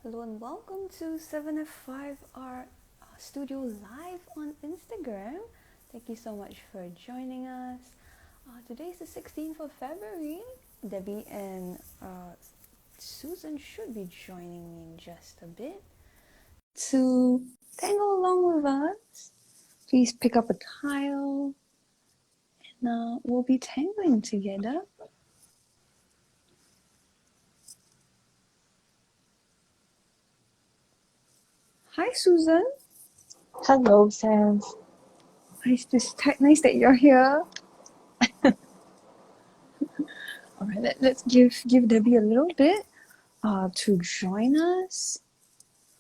Hello and welcome to 7F5R Studio Live on Instagram. Thank you so much for joining us. Today is the 16th of February. Debbie and Susan should be joining me in just a bit to tangle along with us. Please pick up a tile and we'll be tangling together. Hi, Susan. Hello, Sam. Nice that you're here. All right, let's give Debbie a little bit to join us.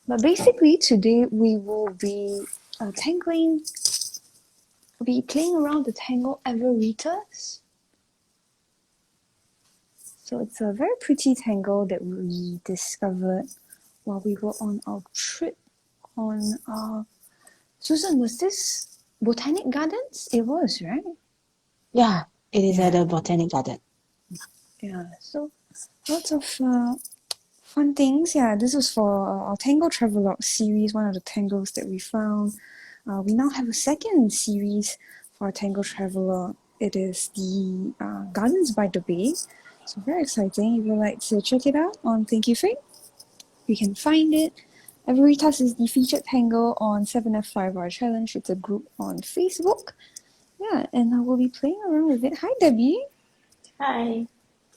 But basically, today we will be tangling. We'll be playing around the Tangle Everitas. So it's a very pretty tangle that we discovered while we were on our trip on. Susan, was this Botanic Gardens? It was, right? Yeah, it is at the Botanic Garden. Yeah. So lots of fun things. Yeah, this was for our Tangle Travelogue series, one of the tangles that we found. We now have a second series for our Tangle Travelogue. It is the Gardens by the Bay. So very exciting. If you'd like to check it out on Thank You Faye, you can find it. Everitas is the featured tangle on 7F5R Challenge. It's a group on Facebook. Yeah, and I will be playing around with it. Hi, Debbie. Hi,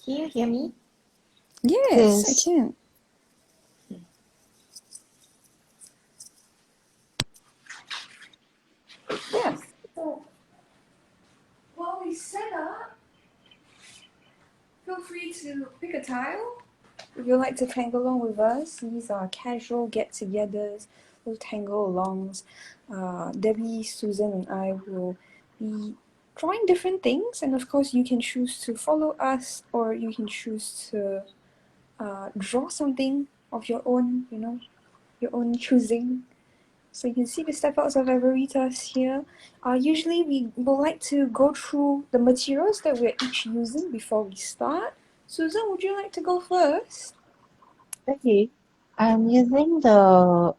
can you hear me? Yes, I Yes. can. Yes. So while we set up, feel free to pick a tile. If you'd like to tangle along with us, these are casual get-togethers, little tangle-alongs. Debbie, Susan, and I will be drawing different things, and of course, you can choose to follow us, or you can choose to draw something of your own, your own choosing. So you can see the step outs of Everitas here. Usually we will like to go through the materials that we're each using before we start. Susan, would you like to go first? Okay. I'm using the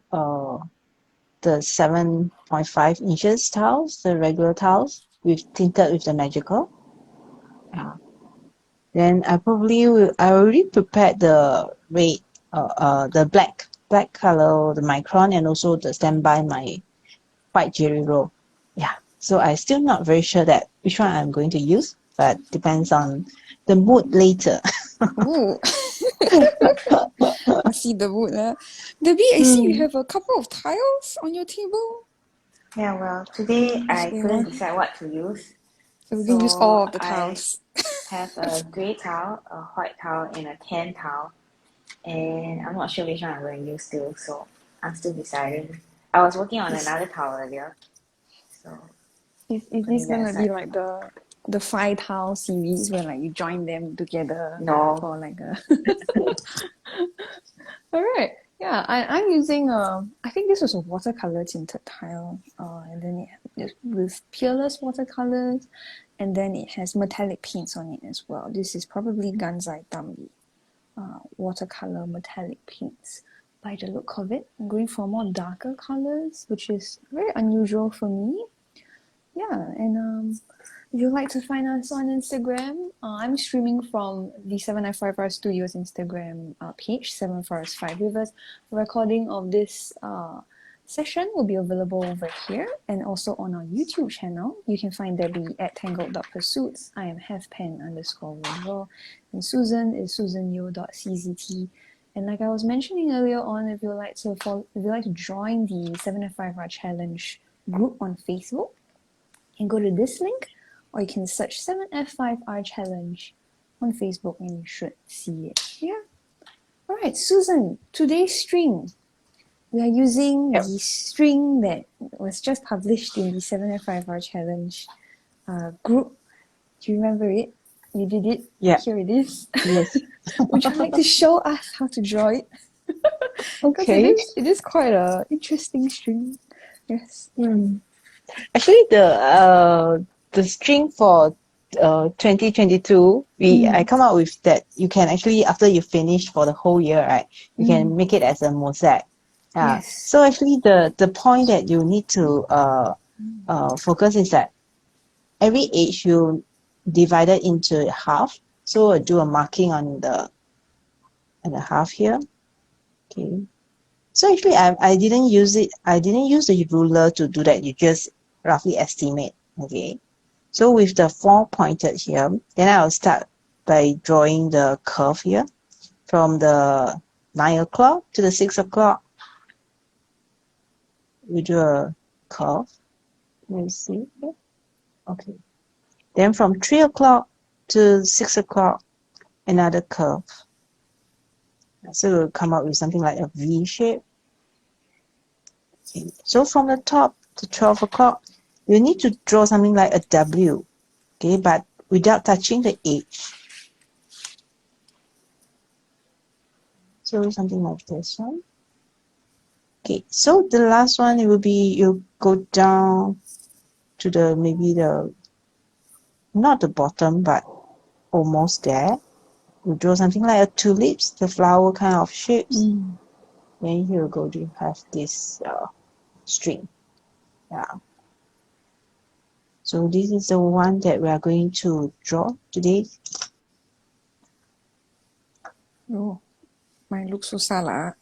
7.5 inches tiles, the regular tiles, with tinted with the magical. Yeah. Then I already prepared the red, the black color, the micron, and also the standby my white jerry roll. Yeah. So I still not very sure that which one I'm going to use, but depends on the mood later. Ooh. I see the wood. Debbie, I see you have a couple of tiles on your table. Yeah, well, today What's I going couldn't on? decide what to use. So we can use So all of the I tiles. have a grey towel, a white towel, and a tan towel. And I'm not sure which one I'm going to use still, so I'm still deciding. I was working on another towel earlier, so Is this putting that gonna be aside like for now. the five tile series where like you join them together No, for like a all right. Yeah, I'm using I think this was a watercolor tinted tile. And then it with peerless watercolors, and then it has metallic paints on it as well. This is probably Ganzai Tambi watercolor metallic paints. By the look of it, I'm going for more darker colors, which is very unusual for me. Yeah, and if you'd like to find us on Instagram, I'm streaming from the 795R Studios Instagram page, 7 Forest 5 Rivers. The recording of this session will be available over here and also on our YouTube channel. You can find Debbie at tangled.pursuits. I am halfpen_woodrow. And Susan is susanyeo.czt. And like I was mentioning earlier on, if you'd like to join the 7F5R Challenge group on Facebook, you can go to this link, or you can search 7F5R Challenge on Facebook and you should see it. Yeah. Alright, Susan, today's string. We are using Yep. the string that was just published in the 7F5R Challenge group. Do you remember it? You did it? Yeah. Here it is. Yes. Would you like to show us how to draw it? Because Okay. it is quite a interesting string. Yes. Actually, the string for 2022, I come out with that you can actually, after you finish for the whole year, right, you can make it as a mosaic. Yeah. Yes. So actually the point that you need to focus is that every age you divide it into half. So do a marking on the half here. Okay. So actually I didn't use the ruler to do that. You just roughly estimate. Okay. So with the 4 pointed here, then I'll start by drawing the curve here from the 9 o'clock to the 6 o'clock. We do a curve. Let me see here. Okay. Then from 3 o'clock to 6 o'clock, another curve. So we'll come up with something like a V shape. Okay. So from the top to 12 o'clock, you need to draw something like a W. Okay, but without touching the H. So something like this one. Okay, so the last one, it will be, you go down to the, maybe the, not the bottom, but almost there. You draw something like a tulips, the flower kind of shapes. Then here you go, you have this string. Yeah. So this is the one that we are going to draw today. Oh, mine looks so salah.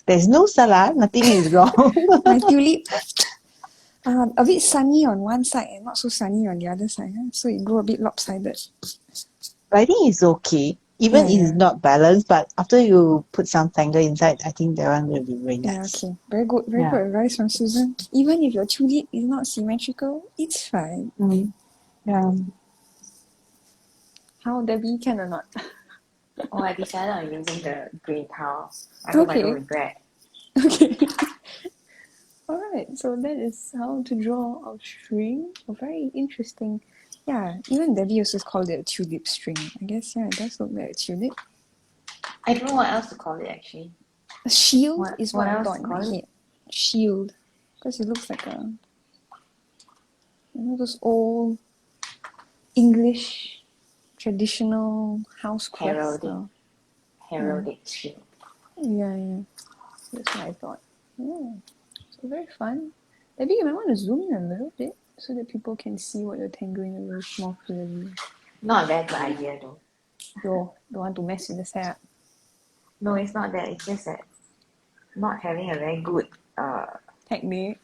There's no salah, nothing is wrong. My tulip, a bit sunny on one side and not so sunny on the other side. So it grew a bit lopsided. But I think it's okay. Even if it's not balanced, but after you put some tangle inside, I think that one will be very Yeah, nice. okay. Very good advice from Susan. Even if your tulip is not symmetrical, it's fine. Yeah. How, Debbie, can or not? Oh, I decided on using the grey towel. I hope I don't regret. Okay. Alright, so that is how to draw a string. Very interesting. Yeah, even Debbie also called it a tulip string. I guess, yeah, it does look like a tulip. I don't know what else to call it actually. A shield is what I else thought in my head. Shield. Because it looks like a, those old English traditional house crest. Heraldic shield. Yeah. That's what I thought. Yeah. So very fun. Maybe you might want to zoom in a little bit so that people can see what you're tangling a little more clearly. Not a very good idea though. Yo, don't want to mess with the setup. No, it's not that. It's just that not having a very good Technique.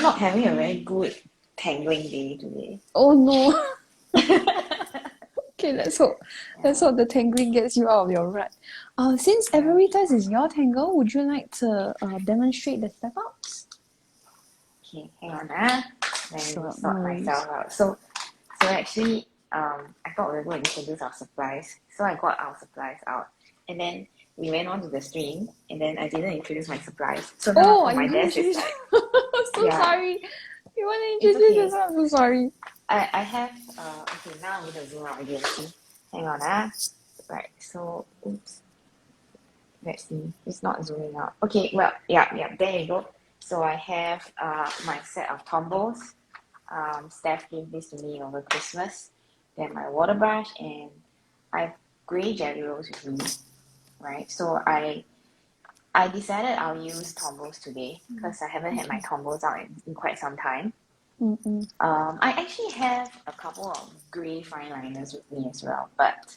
not having a very good tangling day today. Oh no. Okay, let's hope. Let's hope the tangling gets you out of your rut. Since Everitas is your tangle, would you like to demonstrate the step ups? Okay, hang on. Let me sort myself out. So actually, I thought we were going to introduce our supplies. So I got our supplies out, and then we went on to the stream, and then I didn't introduce my supplies. So now my desk is like, sorry. You want to introduce yourself? I'm so sorry. I have okay, now I'm going to zoom out again. See? Hang on. Right, so oops. Let's see. It's not zooming out. Okay, well, yeah, there you go. So I have my set of tumbles. Steph gave this to me over Christmas. Then my water brush, and I have grey jelly rolls with me. Right, so I decided I'll use tumbles today because I haven't had my tumbles out in quite some time. I actually have a couple of grey fine liners with me as well, but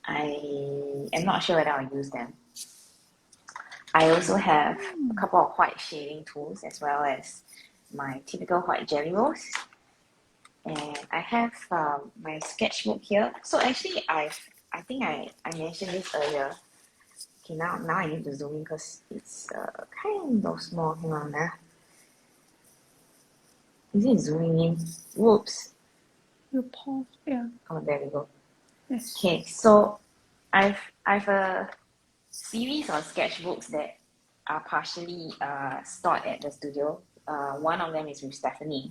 I am not sure whether I'll use them. I also have a couple of white shading tools as well as my typical white jelly rolls. And I have my sketchbook here. So actually I think I mentioned this earlier. Okay, now I need to zoom in because it's kind of small. Hang on now. Is it zooming in? Whoops. Your paw, yeah. Oh, there we go. Yes. Okay, so I've a series of sketchbooks that are partially stored at the studio. One of them is with Stephanie,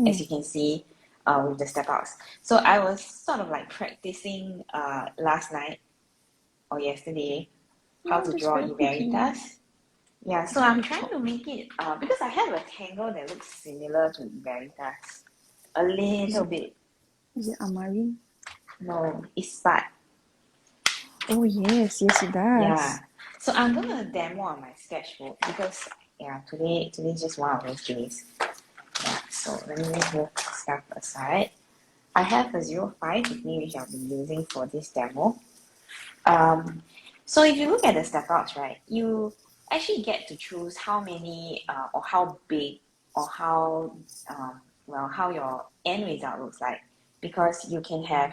as you can see with the step outs. So I was sort of like practicing last night or yesterday how to draw Everitas. Yeah, so I'm trying to make it because I have a tangle that looks similar to Everitas. a little bit. Is it Amari? No, it's spot. Oh yes, yes it does. Yeah. So I'm gonna demo on my sketchbook because today's just one of those days. Yeah. So let me move stuff aside. I have a 05 with me which I'll be using for this demo. So if you look at the step outs, right, you actually get to choose how many or how big or how your end result looks like, because you can have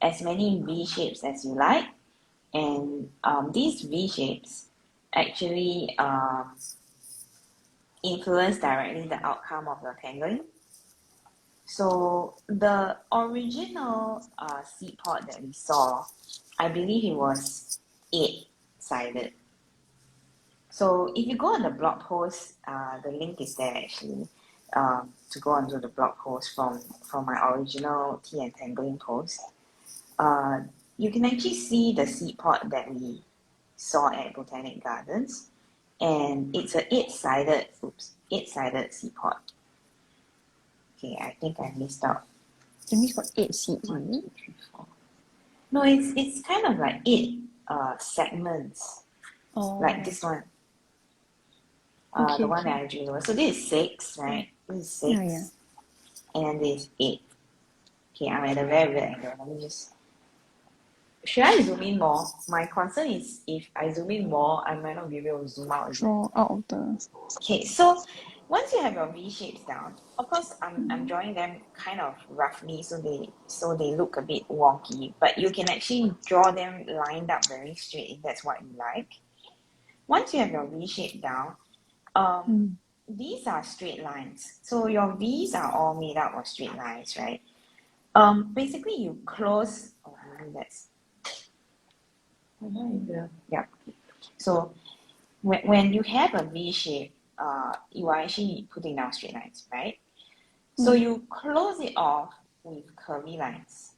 as many V shapes as you like, and these V shapes actually influence directly the outcome of your tangling. So the original seed pod that we saw, I believe it was 8-sided. So if you go on the blog post, the link is there actually, to go onto the blog post from my original tea and tangling post. You can actually see the seed pod that we saw at Botanic Gardens, and it's a 8-sided seed pod. Okay, I think I missed out. It means got 8 seeds. 1, 2, 3, 4. No, it's kind of like 8 segments, like this one. Okay, the one that I drew. So this is 6, right? This is 6. Yeah. And then this is 8. Okay, I'm at a very weird angle. Let me just. Should I zoom in more? My concern is if I zoom in more, I might not be able to zoom out. Draw out of the. Okay, so once you have your V shapes down, of course I'm drawing them kind of roughly so they look a bit wonky, but you can actually draw them lined up very straight if that's what you like. Once you have your V shape down, these are straight lines. So your V's are all made up of straight lines, right? Basically you close. Oh, maybe that's. Yeah. So when you have a V shape, you are actually putting down straight lines, right? So you close it off with curvy lines.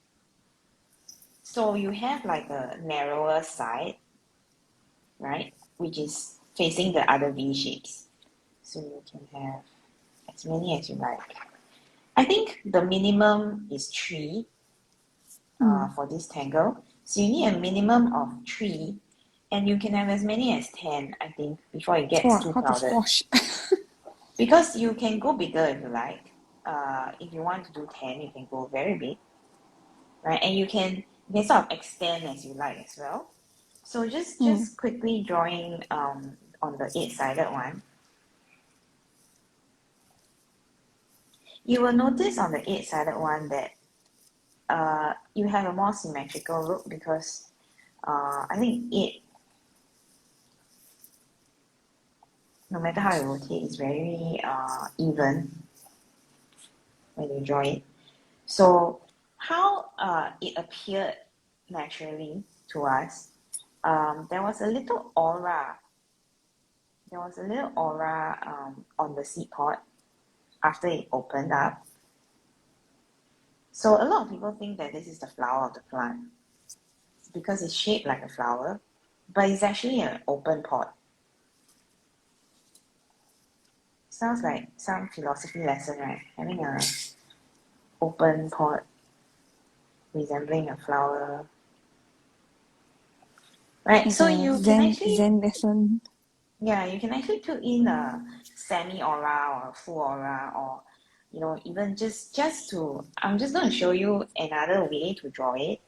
So you have like a narrower side, right? Which is facing the other V shapes. So you can have as many as you like. I think the minimum is 3 for this tangle. So you need a minimum of 3, and you can have as many as 10, I think, before it gets too crowded. Because you can go bigger if you like. If you want to do 10, you can go very big, right? And you can sort of extend as you like as well. So just quickly drawing on the 8-sided one. You will notice on the 8-sided one that you have a more symmetrical look because I think 8, no matter how you rotate, is very even when you draw it. So how it appeared naturally to us, there was a little aura. On the seed pod after it opened up. So a lot of people think that this is the flower of the plant because it's shaped like a flower, but it's actually an open pod. Sounds like some philosophy lesson, right? Having a open pod resembling a flower. Right, so you can actually Zen lesson. Yeah, you can actually put in a semi-aura or a full aura, or even just to. I'm just going to show you another way to draw it,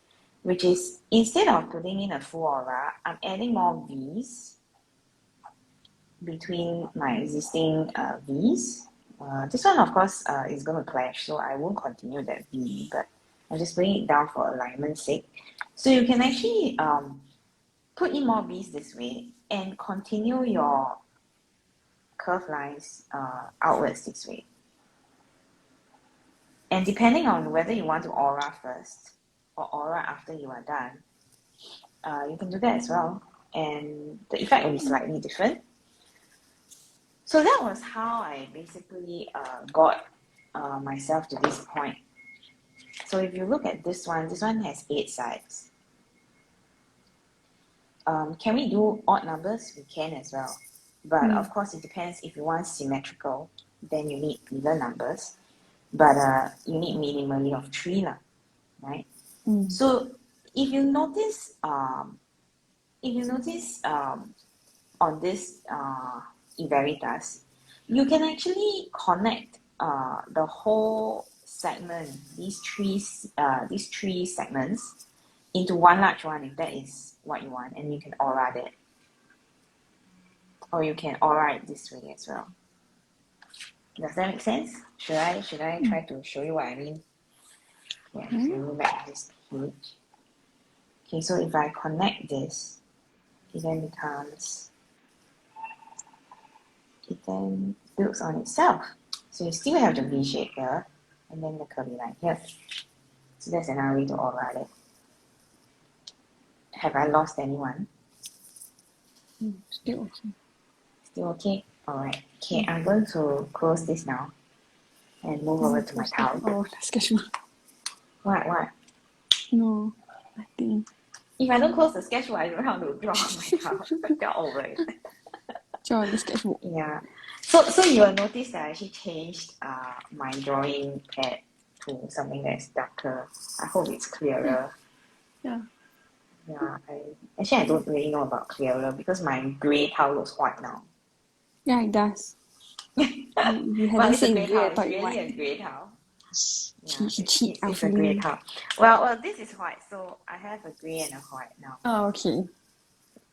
which is instead of putting in a full aura, I'm adding more V's between my existing V's. This one, of course, is going to clash, so I won't continue that V, but I'm just putting it down for alignment's sake. So you can actually put in more V's this way and continue your curve lines outwards this way. And depending on whether you want to aura first or aura after you are done, you can do that as well. And the effect will be slightly different. So that was how I basically got myself to this point. So if you look at this one has 8 sides. Can we do odd numbers? We can as well. But of course, it depends. If you want symmetrical, then you need even numbers. but you need minimally of 3 lah, right? So if you notice on this Everitas, you can actually connect the whole segment, these three segments, into one large one if that is what you want, and you can aura it. Or you can aura it this way as well. Does that make sense? Should I try to show you what I mean? Yeah, so go back to this page. Okay, so if I connect this, it then builds on itself. So you still have the V shape here, and then the curly line here. So that's another way to aura it. Have I lost anyone? Still okay. Still okay? Alright. Okay, I'm going to close this now and move over to my towel. Oh, the sketch book. What? No, I think. If I don't close the sketchbook, I don't know how to draw my towel. Draw over it. Draw the sketchbook. Yeah. So you will notice that I actually changed my drawing pad to something that's darker. I hope it's clearer. Yeah. Yeah. I don't really know about clearer because my grey towel looks white now. Yeah, it does. You Well, hadn't it's a said grey grey, I towel. thought It's you really white. a grey towel. Yeah, It's a grey towel. Well, this is white, so I have a grey and a white now. Oh, okay.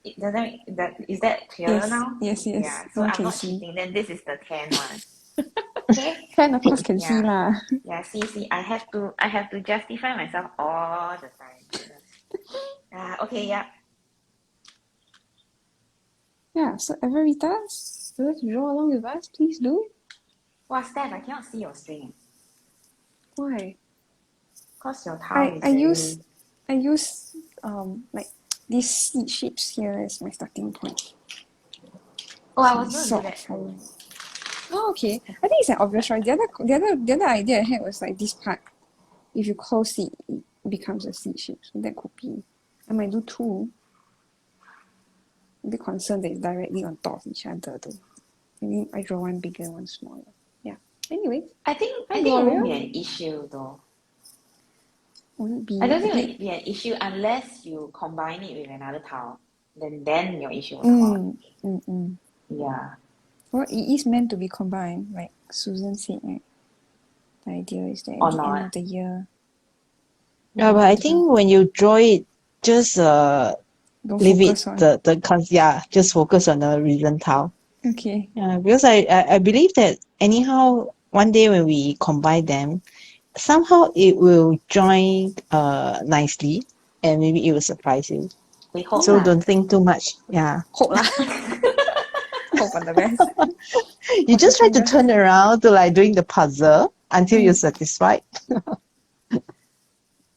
Is that clearer now? Yes. Yeah, so I'm not cheating. Then this is the tan one. Okay. Tan, of course, can see lah. Yeah, see, I have to justify myself all the time. Okay, yeah. Yeah, so Everitas, you want to draw along with us? Please do. What's that? I cannot see your string. Why? Because your towel is I use like these seed shapes here as my starting point. Oh, I was going to do that too. Oh, okay. I think it's an obvious right. The other idea I had was like this part. If you close it, it becomes a seed shape. So that could be. I might do two. A bit concerned that it's directly on top of each other though. Maybe I draw one bigger, one smaller. Yeah. Anyway. I think it won't be an issue though. Won't be. I don't think it will be an issue unless you combine it with another towel. Then your issue will come out. Yeah. Well, it is meant to be combined, like Susan said, right? The idea is that at the end of the year. Yeah, but I think when you draw it, just leave it just focus on the reason tile. Okay. Yeah, because I believe that anyhow one day when we combine them, somehow it will join nicely and maybe it will surprise you. We hope so don't think too much. Yeah. Hope lah. Hope for the best. You just try to turn around to like doing the puzzle until you're satisfied.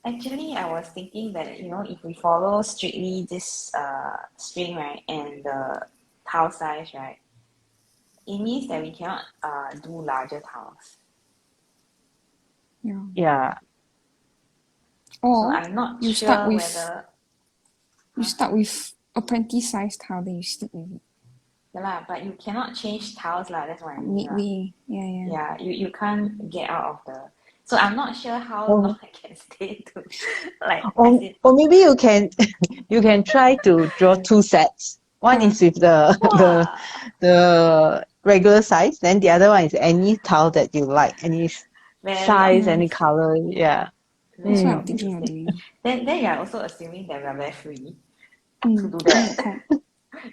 Actually, I was thinking that, if we follow strictly this string, right, and the tile size, right, it means that we cannot do larger tiles. Yeah. Or so I'm not you sure start with, whether... You start with apprentice size tile, then you stick with it. Yeah, but you cannot change tiles, that's what I mean. Midway, Yeah, you can't get out of the... So I'm not sure how long I can stay to or maybe you can try to draw two sets. One is with the regular size, then the other one is any tile that you like, any size, any color. Yeah. That's what I'm thinking of doing. Then you're also assuming that we're very free to do that.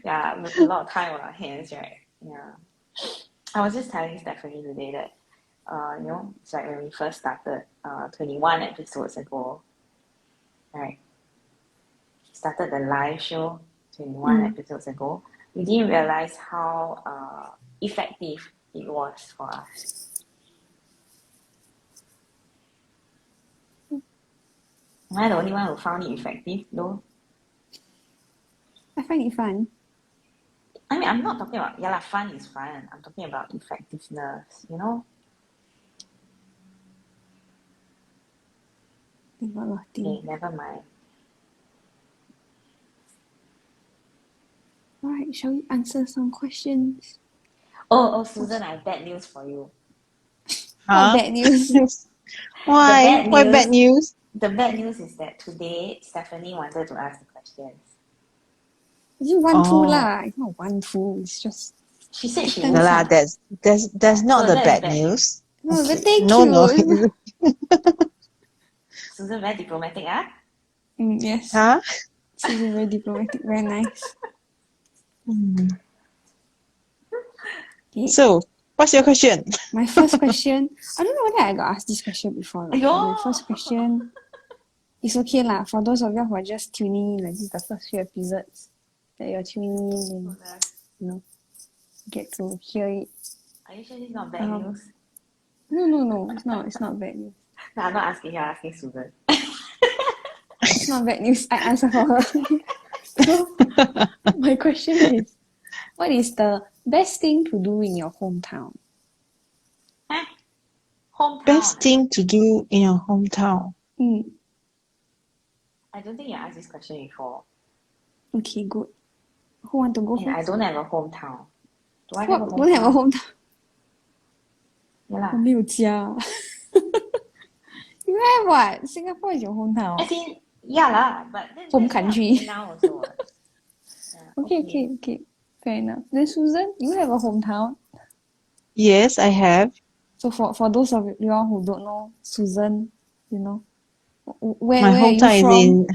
Yeah, with a lot of time on our hands, right? Yeah. I was just telling Stephanie today that it's like when we first started 21 episodes ago, right? Started the live show 21 episodes ago. We didn't realize how effective it was for us. Am I the only one who found it effective though? I find it fun. I mean, I'm not talking about, fun is fun. I'm talking about effectiveness, Okay, never mind. Alright, shall we answer some questions? Oh, Susan, I have bad news for you. What Huh? bad news? Why? bad Why bad news news? the bad news is that today Stephanie wanted to ask the questions. Is it 1-2 Oh, lah? It's not 1-2. It's just She said she no depends would. lah. lah. That's not So the that's bad bad news. news. No, but Okay. thank No, no. you. Susan very diplomatic, ah? Yes. Huh? Susan very diplomatic, very nice. Hmm. Okay. So, what's your question? My first question, I don't know whether I got asked this question before. Like, Aiyo. my first question, it's okay lah. For those of you who are just tuning in, like this is the first few episodes that you're tuning in and, you know, get to hear it. Are you sure this is not bad news? No, it's not bad news. No, I'm not asking you, I'm asking Susan. It's not bad news. I answer for her. So, my question is, what is the best thing to do in your hometown? Huh? Hometown. Best thing to do in your hometown. I don't think you asked this question before. Okay, good. Who want to go And I first? don't have a hometown. Do I have a What? hometown? Don't have a hometown? Yeah lah. 我没有家。You have what? Singapore is your hometown. As in, yeah lah, but that's Home what I'm country. doing now also. What? Yeah, Okay. Fair enough. Then Susan, you have a hometown. Yes, I have. So for those of you all who don't know Susan, you know, where My are you hometown is from? in.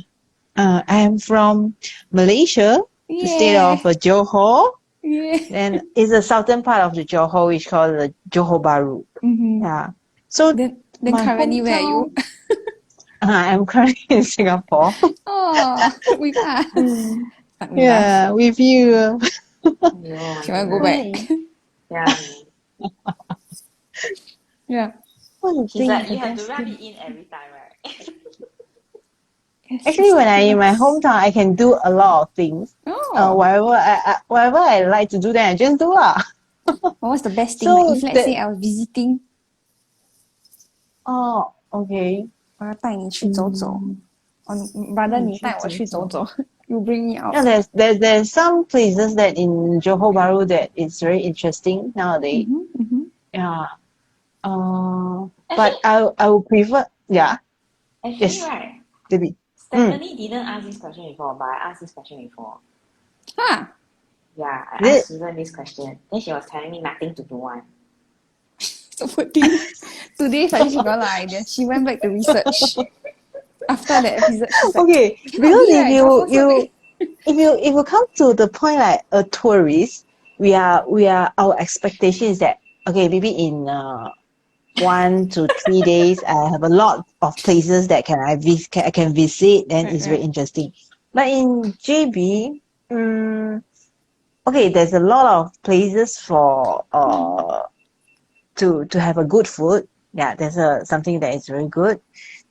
I am from Malaysia, the state of Johor, Yeah. and it's the southern part of the Johor, which is called the Johor Bahru. Yeah. So Then my currently where are you? I'm currently in Singapore. Oh, with us. Not with us. Yeah, with you. Aiyo, She want to go back. Yeah. Yeah. What do you She's think like, is the you have to best rub thing? it in every time, right? Actually, when I'm in my hometown, I can do a lot of things. Oh. Whatever I like to do, then I just do lah. What's the best thing? So Like if let's say I was visiting, Oh, okay. 我要带你去走走。Rather 你带我去走走。You bring me out. Yeah, there's some places that in Johor Bahru that is very interesting nowadays. Yeah. But I would prefer. Yeah. Actually, Yes. right, Debbie. Stephanie didn't ask this question before, but I asked this question before. Huh. Yeah, I Is it? asked Susan this question. Then she was telling me nothing to do one. So poor thing. Today finally she got an idea. She went back to research. After the episode, she's like, Okay, cannot because be right, Johor so big. if you come to the point like a tourist, we are our expectation is that okay, maybe in 1 to 3 days, I have a lot of places that I can visit, then it's very interesting. But in JB, okay, there's a lot of places for to have a good food. Yeah, there's something that is very good.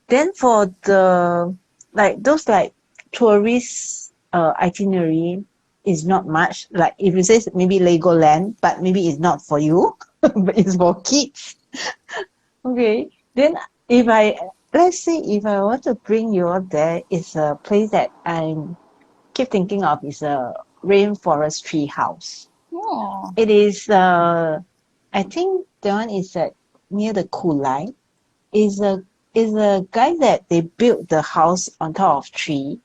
Then for the those tourist itinerary is not much. Like if you say maybe Legoland, but maybe it's not for you, but it's for kids. Okay. Then let's say if I want to bring you up there, it's a place that I keep thinking of is a rainforest tree house. Oh. It is I think the one is near the Kulai. Is a guy that they built the house on top of tree.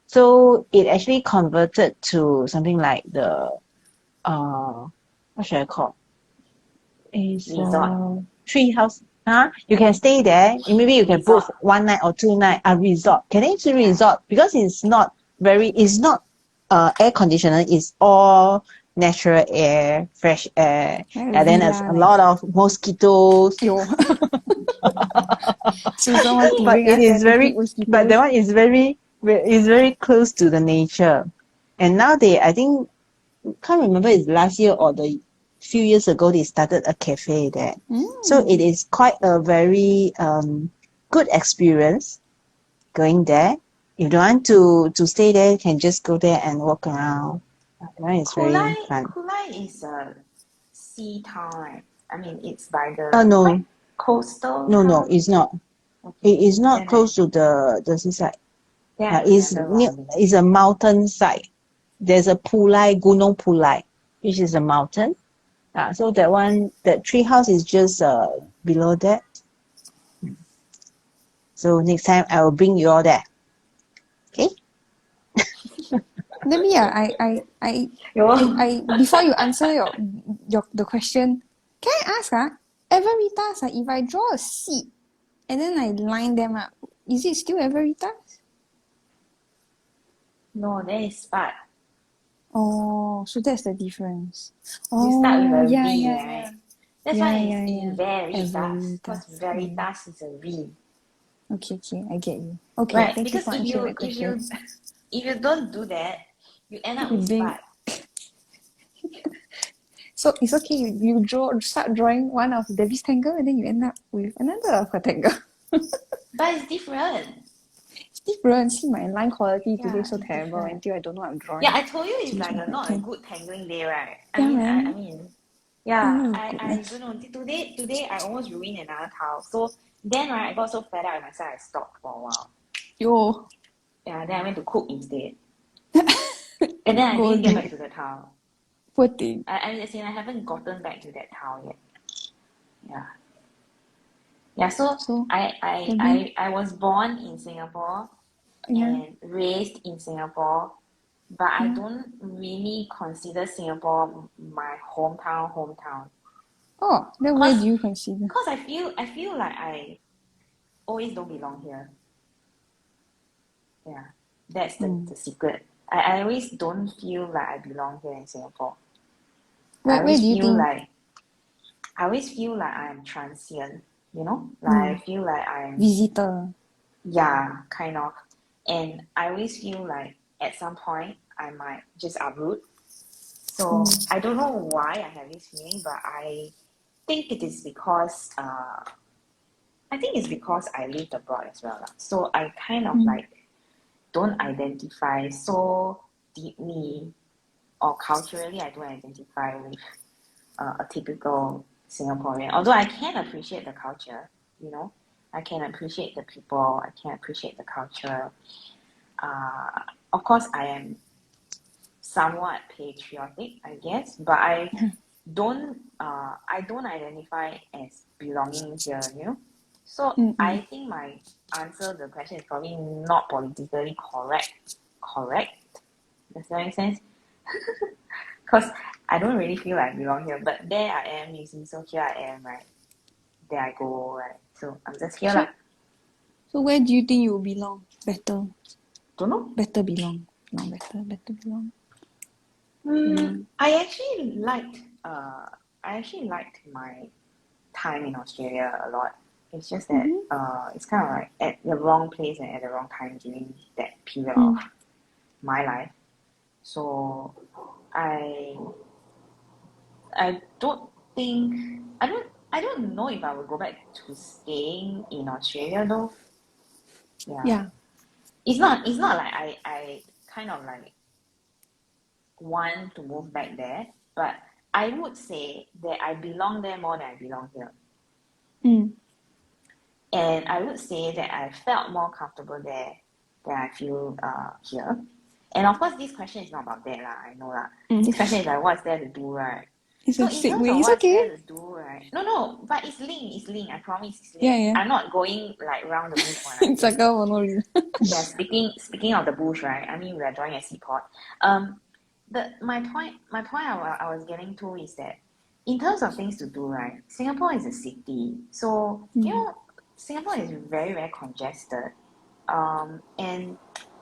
So it actually converted to something like the what should I call? It's Resort. tree house. You can stay there. Maybe you can book 1 night or 2 night a resort. Can I say resort? Because it's not air conditioner, it's all natural air, fresh air. And then there's a lot of mosquitoes. Yo. Susan wants to But bring it us is there to very keep mosquitoes. but that one is very close to the nature. And now I think can't remember it's last year or the few years ago they started a cafe there. So it is quite a very good experience going there. If you want to stay there, you can just go there and walk around. That one is very fun. Kulai is a sea town, right? I mean, it's by the No. coastal. No, it's not. Okay. It is not close to the seaside. Yeah, It's a mountain side. There's a Gunung Pulai, which is a mountain. So that one, that tree house is just below that. So next time I will bring you all there. Okay? Let me, before you answer the question, can I ask, Everitas, if I draw a seed and then I line them up, is it still Everitas? No, that is spot. Oh, so that's the difference. You start with Oh, a yeah, V, yeah, right? yeah. That's Yeah, why it's yeah, yeah. Everitas. Because Everitas. Veritas is a V. Okay, I get you. Okay, Right? thank you Because for answering my if you don't do that, you end up You with did. spot. So it's okay, you start drawing one of Debbie's tangle and then you end up with another of her tangle. But it's different. It's different. See, my line quality today Yeah, so it's terrible different. until I don't know what I'm Yeah, drawing. I told you it's Change like my not a pattern. good tangling day, right? Yeah, I man. mean, yeah, Oh, I goodness. don't know. Today I almost ruined another tile. So then, right, I got so fed up with myself, I stopped for a while. Yo. Yeah, then I went to cook instead. And then I Go didn't get again. back to the tile. Poor thing. As in, I haven't gotten back to that tile yet. Yeah. Yeah, so So, I, I, Debbie, I, I was born in Singapore yeah, and raised in Singapore, but I yeah. don't really consider Singapore my hometown. Oh, then where Cause, do you consider? cause I feel like I always don't belong here. Yeah, that's Hmm. the secret. I always don't feel like I belong here in Singapore. I Where always do you feel think? like I always feel like I'm transient, you know? Like I Hmm. feel like I'm, Visitor. yeah, kind of. And I always feel like at some point I might just uproot. So Hmm. I don't know why I have this feeling, but I think it is because I think it's because I lived abroad as well. So I kind of Hmm. like don't identify so deeply or culturally I don't identify with a typical Singaporean. Although I can appreciate the culture, you know, I can appreciate the people, I can appreciate the culture. Uh, of course, I am somewhat patriotic, I guess, but I don't identify as belonging here, you know. So Mm-mm. I think my answer to the question is probably not politically correct. Correct? Does that make sense? Because I don't really feel like I belong here, but there I am, you see, so here I am, right? There I go, right? So I'm just here lah. So where do you think you belong? Better. Don't know. Better belong. Belong better. Better belong. I actually liked my time in Australia a lot. It's just that Mm-hmm. it's kind of like at the wrong place and at the wrong time during that period of Mm. my life. So I I don't think I don't know if I would go back to staying in Australia though. Yeah. Yeah. It's not like I kind of like want to move back there, but I would say that I belong there more than I belong here. Mm. And I would say that I felt more comfortable there than I feel here. And of course, this question is not about that lah. I know lah. Mm. This question is like, what's there to do, right? It's a So in terms of segue. It's what's there okay. to do, right? No, but it's linked. It's linked. I promise, it's Yeah, linked. yeah. I'm not going like round the bush or It's nothing. like a for no reason. Yeah, speaking of the bush, right? I mean, we are drawing a seaport. My point I was getting to is that in terms of things to do, right? Singapore is a city, so Mm. Singapore is very very congested. And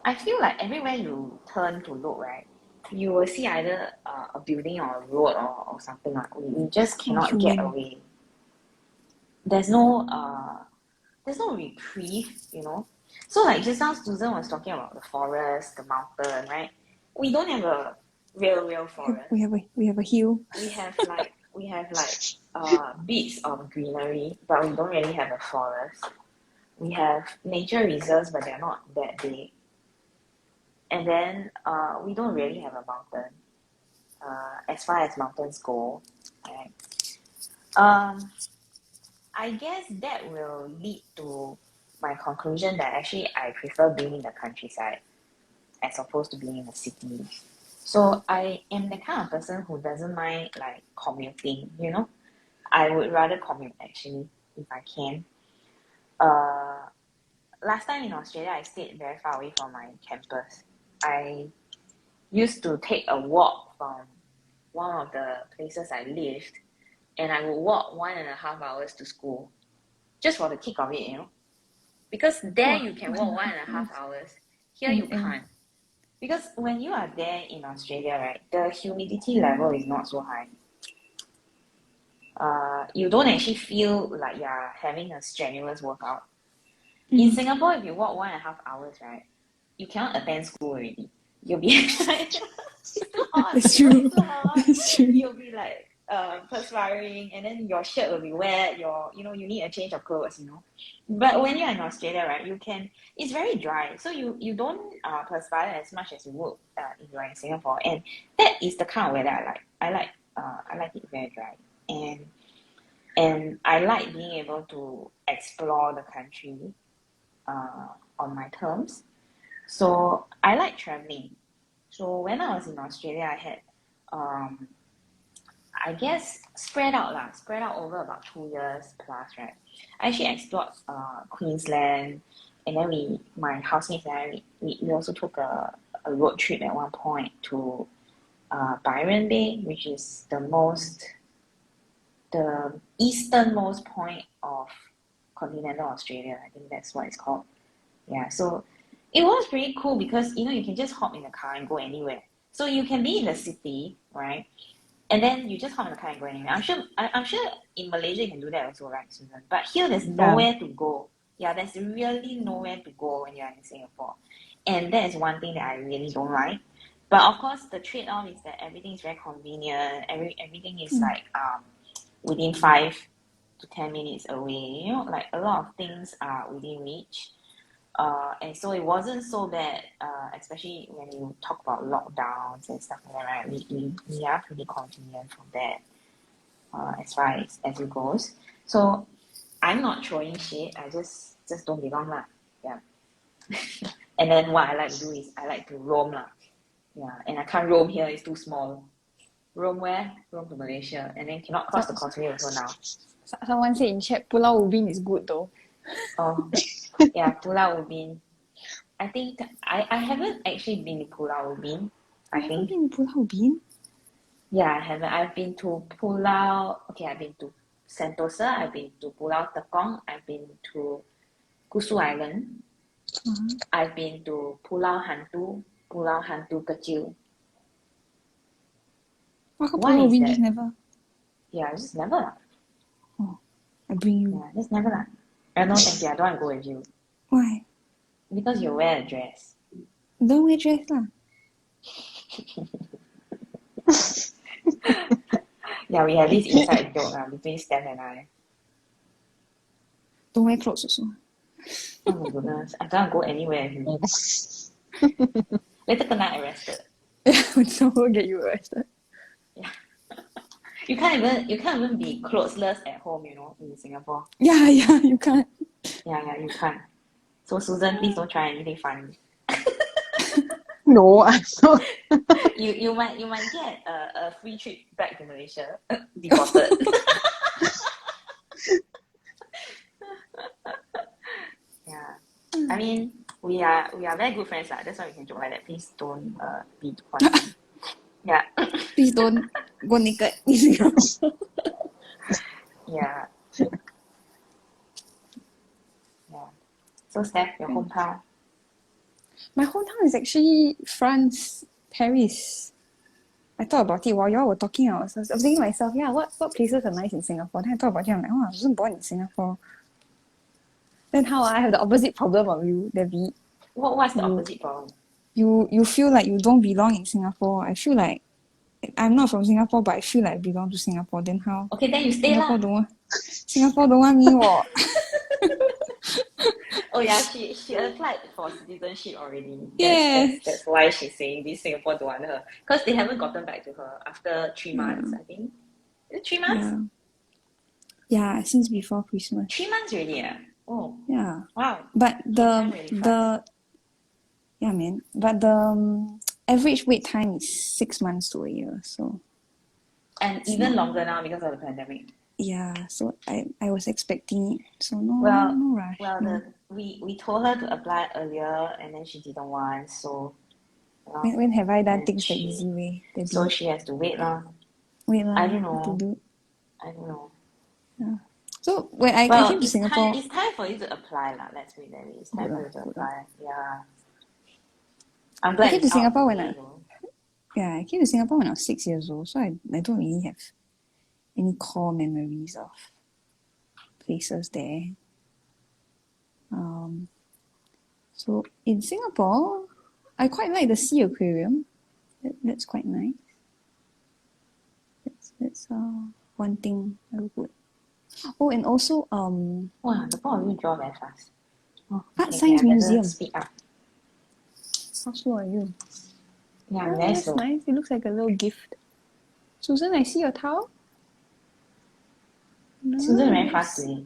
I feel like everywhere you turn to look, right, you will see either a building or a road or something like we just Or cannot get human. away. There's no reprieve, you know. So like just now Susan was talking about the forest, the mountain, right? We don't have a real forest. We have a hill. We have bits of greenery, but we don't really have a forest. We have nature reserves, but they're not that big. And then we don't really have a mountain, as far as mountains go. Right? Um, I guess that will lead to my conclusion that actually I prefer being in the countryside as opposed to being in the city. So I am the kind of person who doesn't mind like commuting, you know. I would rather commute actually if I can. Uh, Last time in Australia, I stayed very far away from my campus. I used to take a walk from one of the places I lived, and I would walk 1.5 hours to school just for the kick of it, you know. Because there Wow, you can one walk and a one half and a half hours. hours. Here you And can't. Because when you are there in Australia, right, the humidity level is not so high. You don't actually feel like you're having a strenuous workout. In Singapore, if you walk 1.5 hours, right, you cannot attend school already. You'll be like, it's too hot, that's it's true. too hot. That's true. You'll be like perspiring, and then your shirt will be wet. You need a change of clothes, you know. But when you're in Australia, right, you can. It's very dry, so you don't perspire as much as you would if you're in Singapore, and that is the kind of weather I like. I like it very dry, and I like being able to explore the country on my terms. So I like traveling. So when I was in Australia, I had, I guess, spread out over about 2 years plus, right? I actually explored Queensland, and then my housemates and I, we also took a road trip at one point to Byron Bay, which is the easternmost point of continental Australia. I think that's what it's called. Yeah, so it was pretty cool because you can just hop in the car and go anywhere. So you can be in the city, right? And then you just hop in the car and go anywhere. I'm sure in Malaysia you can do that also, right, Susan? But here there's Yeah. nowhere to go. Yeah, there's really nowhere to go when you're in Singapore. And that is one thing that I really don't like. But of course the trade-off is that everything is very convenient. Everything is like within 5 to 10 minutes away. Like a lot of things are within reach. And so it wasn't so bad, especially when you talk about lockdowns and stuff like that, right? We are pretty convenient from that, as far as it goes. So I'm not throwing shit. I just don't belong lah. Yeah. And then what I like to do is I like to roam lah. Yeah. And I can't roam here. It's too small. Roam where? Roam to Malaysia, and then cannot cross the causeway also now. Someone said in chat, Pulau Ubin is good though. Oh, yeah, Pulau Ubin. I think I haven't actually been to Pulau Ubin. I Have you think. been to Pulau Ubin? Yeah, I haven't. I've been to Pulau. Okay, I've been to Sentosa. I've been to Pulau Tekong. I've been to Kusu Island. I've been to Pulau Hantu Kecil. Why got Why Pulau is Ubin that? just never? Yeah, just never lah. Oh, I bring you. Yeah, just never lah. No, thank you. I don't want to go with you Why? because you wear a dress. Don't wear dress lah. Yeah, we have this inside joke between Steph and I. Don't wear clothes also. Oh my goodness, I don't go anywhere with you. Later kena arrested. Someone will get you arrested. Yeah. You can't even be clothesless at home, in Singapore. Yeah, you can't. Yeah, you can't. So Susan, please don't try anything funny. No, I'm not. You might get a free trip back to Malaysia. Deported. Yeah. I mean, we are very good friends lah. That's why we can joke like that. Please don't be too funny. Yeah. Please don't go naked in Singapore. Yeah. Yeah. So Steph, your hometown. My hometown is actually France, Paris. I thought about it while y'all were talking. I was thinking to myself, yeah, what places are nice in Singapore? Then I thought about it. I'm like, oh, I wasn't born in Singapore. Then how I have the opposite problem of you, Debbie. What's the opposite problem? You feel like you don't belong in Singapore. I feel like I'm not from Singapore, but I feel like I belong to Singapore. Then how? Okay, then you stay Singapore lah. Singapore don't want me. Oh yeah, she applied for citizenship already. Yes. That's why she's saying this Singapore don't want her. Because they haven't gotten back to her after 3 months, I think. Is it 3 months? Yeah, since before Christmas. 3 months already, yeah. Oh. Yeah. Wow. But Really yeah, man. But average wait time is 6 months to a year. So And even longer now because of the pandemic. yeah, so I was expecting it. So no Well, no rush. well, No. we told her to apply earlier, and then she didn't want. So, When have I done and things the easy way? so she has to wait lah. Wait lah. I don't what to know. do. I don't know. Yeah. So when I Well, came to Singapore, it's time for you to apply lah. Let's put it that way. It's time Good for lah, you to good lah. apply. Yeah. I'm glad came to it's out Singapore of when the I way though. yeah, I came to Singapore when I was 6 years old, so I don't really have any core memories of places there. So in Singapore, I quite like the sea aquarium. That's quite nice. That's one thing I would. Oh, and also Wow, the both of you draw very fast. Oh, Art okay, Science I better Museum. speak up. How slow are you? Yeah, Oh, I'm very that's slow. nice. It looks like a little gift. Susan, I see your towel. Susan very Nice. fast today.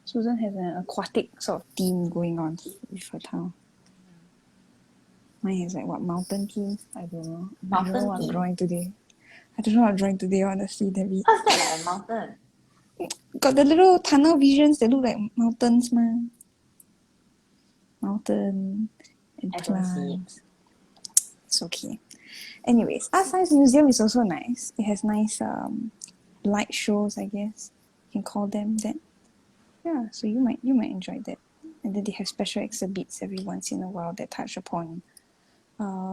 Susan has an aquatic sort of theme going on with her towel. Mine has like what mountain theme? I don't know. I don't know Mountain what I'm theme? drawing today. I don't know what I'm drawing today, honestly, Debbie. How's that like a mountain? Got the little tunnel visions that look like mountains, man. Mountain and I don't see it. plants. It's okay. Anyways, Art Science Museum is also nice. It has nice light shows, I guess. You can call them that. Yeah, so you might enjoy that. And then they have special exhibits every once in a while that touch upon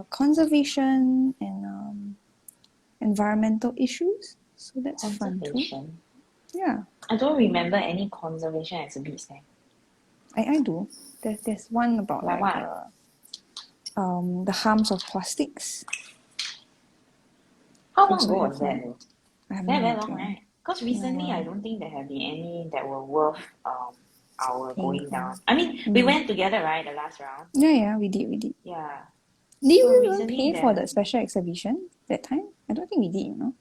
conservation and environmental issues. So that's fun too. Conservation. Yeah, I don't remember any conservation exhibits there. I do. There's one about Like like what? the harms of plastics. How long Also ago have was that like though? I have Very, no very long, idea. right? Because recently Yeah. I don't think there have been any that were worth our Paying going for. down. I mean, we went together, right, the last round? Yeah, we did. Yeah. Did So we even recently pay for the there special exhibition that time? I don't think we did, you know.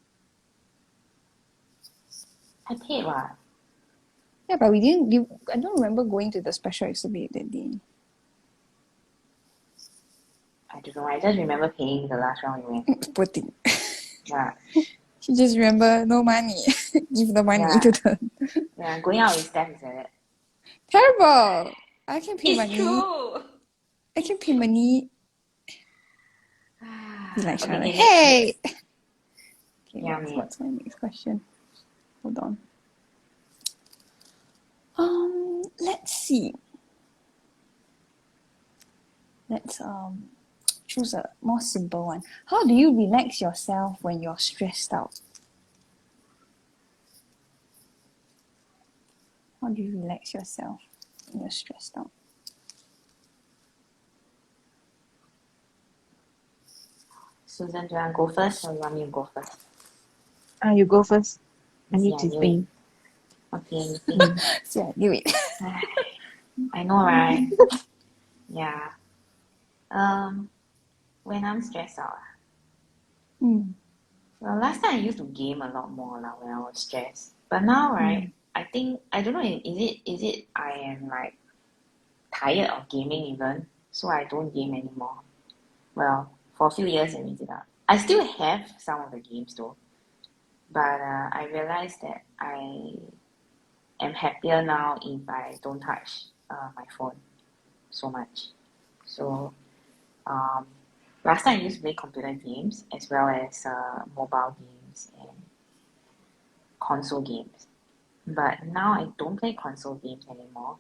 I paid what? Yeah, but we didn't. I don't remember going to the special exhibit that day. I don't know. I just remember paying the last round we went. Poor thing. Yeah. She just remember no money. Give the money Yeah. to the. Yeah. Going out with Steph is like that. Terrible. I can pay It's money. true. I can pay money. Be like Charlotte. Okay, Hey. Okay, Yeah, what's my next question? Hold on. Let's see. Let's choose a more simple one. How do you relax yourself when you're stressed out? How do you relax yourself when you're stressed out? Susan, do you want to go first or you want me to go first? You go first. I need See, to I knew think. it. Okay, you think. See, I knew it. I know, right? Yeah. When I'm stressed out. Well, last time I used to game a lot more like, when I was stressed. But now, right, I think I don't know. Is it I am like tired of gaming even, so I don't game anymore. Well, for a few years I did that. I still have some of the games though, but I realized that I am happier now if I don't touch my phone so much. So last time I used to play computer games as well as mobile games and console games. But now I don't play console games anymore.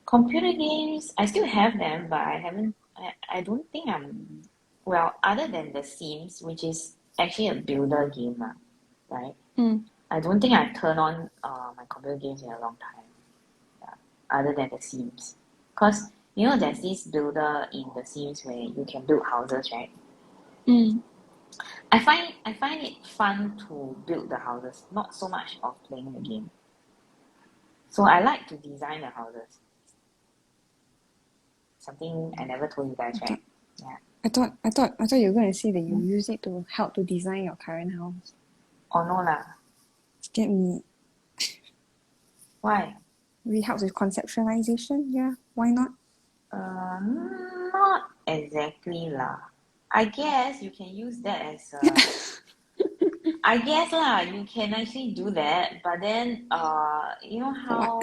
Computer games, I still have them, but I don't think well, other than The Sims, which is actually a builder game, right? I don't think I've turned on my computer games in a long time, other than The Sims. Because, you know, there's this builder in The Sims where you can build houses, right? I find it fun to build the houses, not so much of playing the game. So I like to design the houses. Something I never told you guys, right? Yeah. I thought you were going to say that you use it to help to design your current house. Oh no lah. Get me. Why? Really helps with conceptualization. Yeah, why not? Not exactly lah. I guess you can use that as a. I guess lah, you can actually do that, but then you know What? how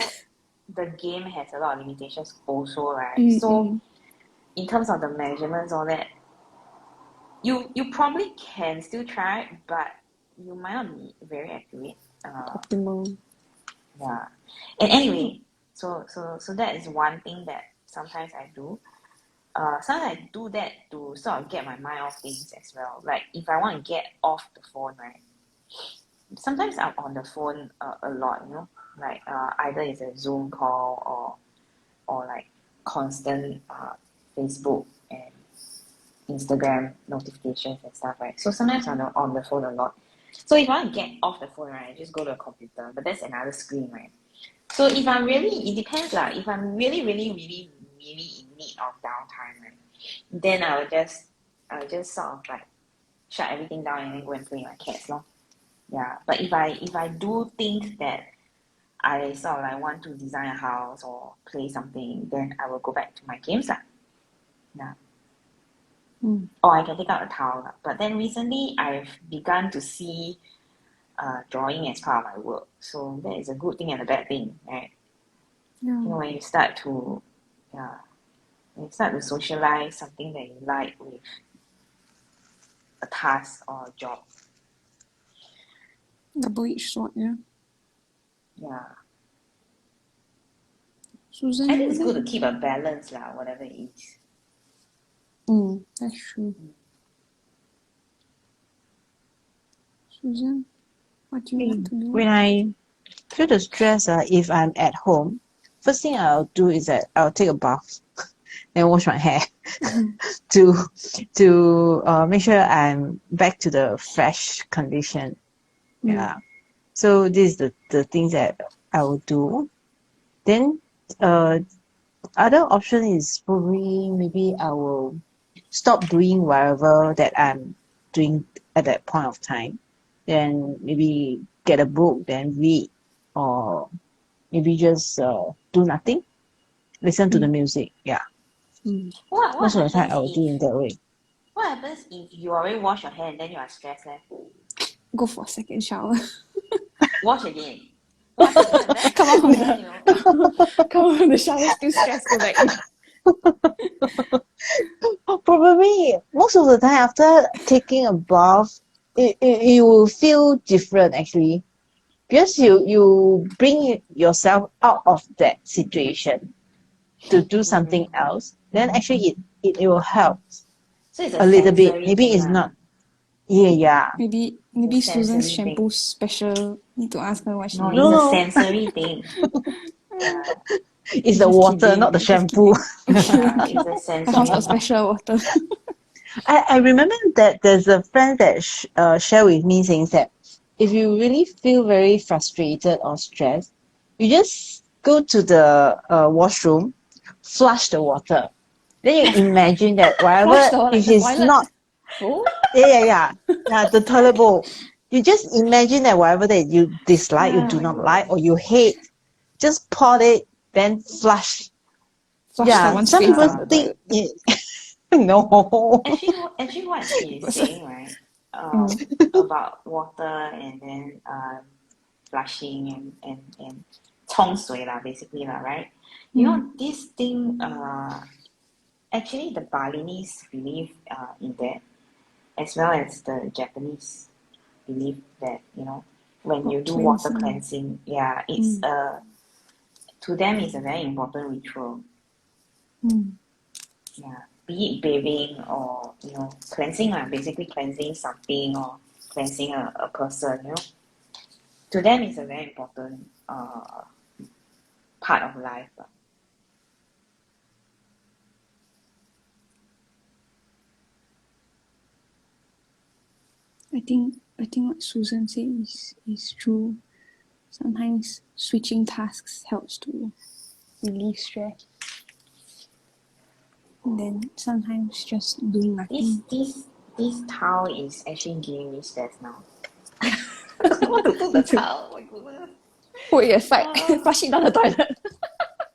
the game has a lot of limitations also, right? Mm, So in terms of the measurements, all that, you probably can still try, but you might not be very accurate. Optimal. Yeah. And anyway, so that is one thing that sometimes I do. Sometimes I do that to sort of get my mind off things as well. Like if I want to get off the phone, right? Sometimes I'm on the phone a lot, you know, like either it's a Zoom call or like constant Facebook and Instagram notifications and stuff, right? So sometimes I'm on the phone a lot. So if I want to get off the phone, right, I just go to a computer, but that's another screen, right? So if I'm really, it depends lah. If I'm really, really, really, really in need of downtime, right, then I'll just sort of like shut everything down and then go and play with my cats, lor. Yeah, but if I do think that I sort of like want to design a house or play something, then I will go back to my games lah. Yeah. Or I can take out a towel lah. But then recently I've begun to see drawing as part of my work. So that is a good thing and a bad thing, right? Yeah. You know, when you start to socialize something that you like with a task or a job. Double-edged sword, yeah. Yeah. Susan, I think it's good to keep a balance lah, whatever it is. That's true. Susan, what do you like to do? When I feel the stress, if I'm at home, first thing I'll do is that I'll take a bath and wash my hair to make sure I'm back to the fresh condition. Yeah. So this is the things that I will do. Then other option is probably maybe I will stop doing whatever that I'm doing at that point of time. Then maybe get a book, then read, or maybe just do nothing, listen to the music. Yeah. What Most of the time I happens will do in that way. What happens if you already wash your hair and then you are stressed? Go for a second shower. Wash again. Wash again. And then, Come on, then, you know. Come on, the shower still stressed. Go back in. Probably most of the time after taking a bath, it will feel different actually, because you bring yourself out of that situation to do something else. Then actually it will help So it's a little bit. sensory Maybe thing it's lah. not. Yeah. Maybe It's a Susan's sensory shampoo thing. special. Need to ask her what she No, needs. it's a No. sensory thing. Yeah. It's the Just water, kidding, not the just shampoo. Yeah, it's a Her sensory house got thing. special water. I remember that there's a friend that shared with me saying that if you really feel very frustrated or stressed, you just go to the washroom, flush the water. Then you imagine that Flush whatever, the like if the it's toilet. not, Full? yeah, the toilet bowl. You just imagine that whatever that you dislike, you do not like, or you hate, just pour it, then flush. Flush Yeah, someone's some face people down the think toilet. no. Actually, what she is saying, right? About water and then flushing and 冲水 lah, basically lah, right? You know, this thing, actually the Balinese believe in that, as well as the Japanese believe that, you know, when you do water cleansing, yeah, it's to them it's a very important ritual. Yeah, be it bathing or, you know, cleansing, basically cleansing something or cleansing a person, you know. To them it's a very important part of life. I think what Susan said is true. Sometimes switching tasks helps to relieve stress. And then sometimes just doing nothing. This towel is actually giving me stress now. I don't want to put the towel. Oh my goodness. Put it aside. Flush it down the toilet.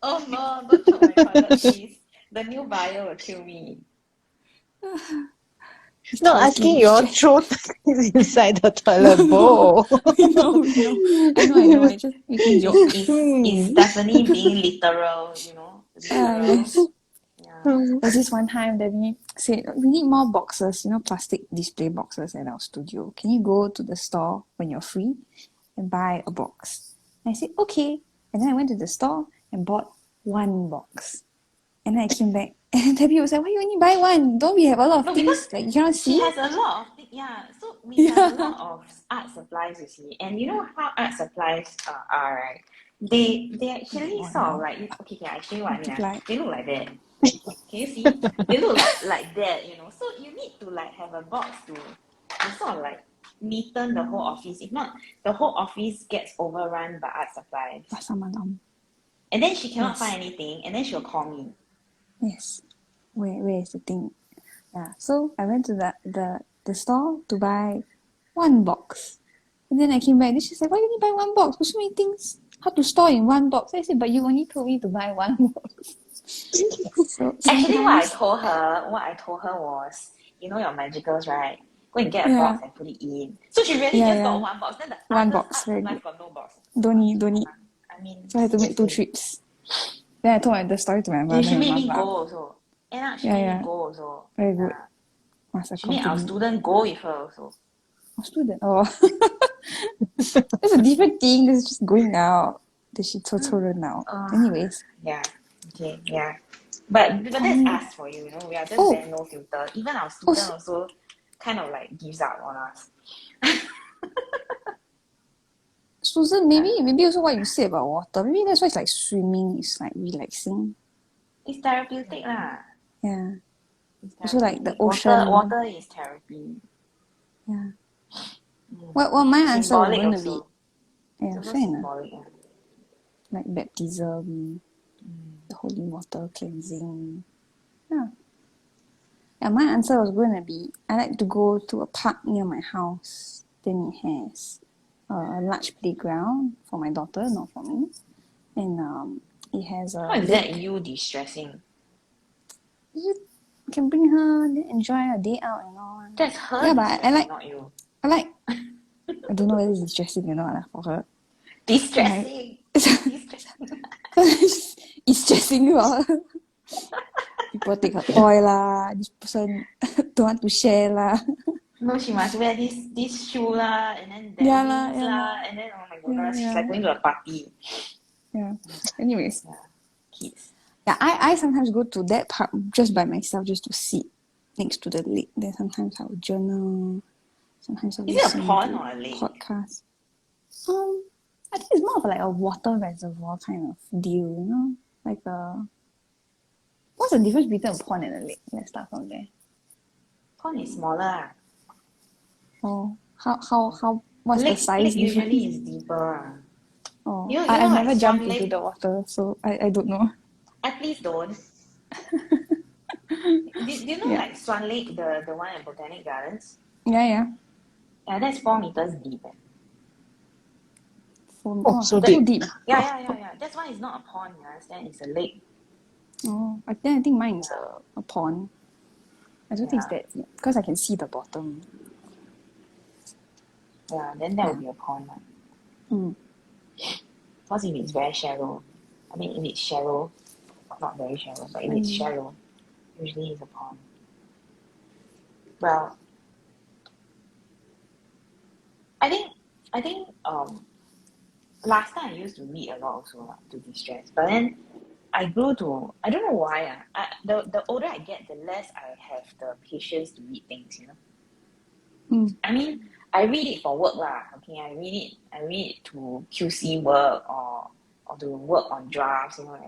Oh no, don't choke my toilet, please. The new buyer will kill me. Not asking you all throw things inside the toilet bowl. No. I know. It's just making jokes. It's definitely being literal, you know? Literal. Yes. Yeah. There's this one time that we said we need more boxes, plastic display boxes at our studio. Can you go to the store when you're free and buy a box? And I said, okay. And then I went to the store and bought one box. And then I came back and Debbie was like, why you only buy one? Don't we have a lot of No, things because like you cannot she see? has a lot of yeah. So we have a lot of art supplies, you see, and you know how art supplies are, right? They actually Oh, sort of no. like okay, I show you what I mean. Multiply. They look like that. Can you see? They look like that, you know. So you need to like have a box to sort of like neaten the whole office. If not, the whole office gets overrun by art supplies. Pasar malam. And then she cannot Yes. find anything, and then she'll call me. Yes. Where is the thing? Yeah. So I went to the store to buy one box. And then I came back and she's like, why you only buy one box? There's so many things how to store in one box. I said, but you only told me to buy one box. So Actually, what I sometimes told her was, you know your magicals, right? Go and get a yeah. box and put it in. So she really Yeah, just got yeah. one box. Then the One others box, art very supplies good. got no box. Don't need. I mean, So I had to make 2 seriously. trips. Then I told the story to my And mother she and made my me mom go laughed. also. End up she Yeah, made yeah. me go also. Very good. Yeah. Must have She made our continued. student go with her also. Oh, student. Oh. That's a different thing. This is just going out. This is now. Anyways. Yeah. Okay. Yeah. But that's Tiny. us for you, you know. We are just Oh. there, no filter. Even our student also kind of like gives up on us. Susan, maybe also what you said about water. Maybe that's why it's like swimming is like relaxing. It's therapeutic lah. Yeah. It's Also like the therapeutic. ocean. Water is therapy. Yeah. Well, my answer was Symbolic going to also. be It's also fair enough. symbolic. Yeah. Like baptism, the holy water cleansing. Yeah. Yeah, my answer was going to be I like to go to a park near my house. Then it has a large playground for my daughter, not for me. And it has a How is lake. that you distressing? You can bring her, then enjoy a day out and all. That's her Yeah, but distressing, I like not you. I don't know whether it's distressing or not for her. Distressing. Distressing. It's stressing her. People take her toy lah. This person don't want to share lah. No, she must wear this shoe lah, and then that Yeah wings lah. lah, and then oh my goodness, Yeah. she's like going to a party. Yeah. Anyways. Yeah. Kids. Yeah, I sometimes go to that park just by myself just to sit next to the lake. Then sometimes I will journal. Sometimes I will Is it a listen pond to or a lake? podcast. I think it's more of like a water reservoir kind of deal, you know? Like what's the difference between a pond and a lake? Let's start from there. Pond is smaller. Oh, how what's the size Lake difference? usually is deeper. Oh, You know I've like never Swan jumped into Lake? the water, so I don't know. Please don't. Do you know Yeah. like Swan Lake, the one at Botanic Gardens? Yeah. Yeah, that's 4 meters deep. So so deep. deep. Yeah. That's why it's not a pond, you understand? It's a lake. Oh, I think mine's a pond. I don't think it's Yeah. that deep because I can see the bottom. Yeah, then that would be a pond. Because if it's very shallow, I mean if it's shallow, not very shallow, but if it's shallow, usually it's a pond. Well, I think last time I used to read a lot also to distress, but then I grew to I don't know why the older I get, the less I have the patience to read things, you know. I mean, I read it for work lah. Okay, I read it to QC work or to work on drafts, you know,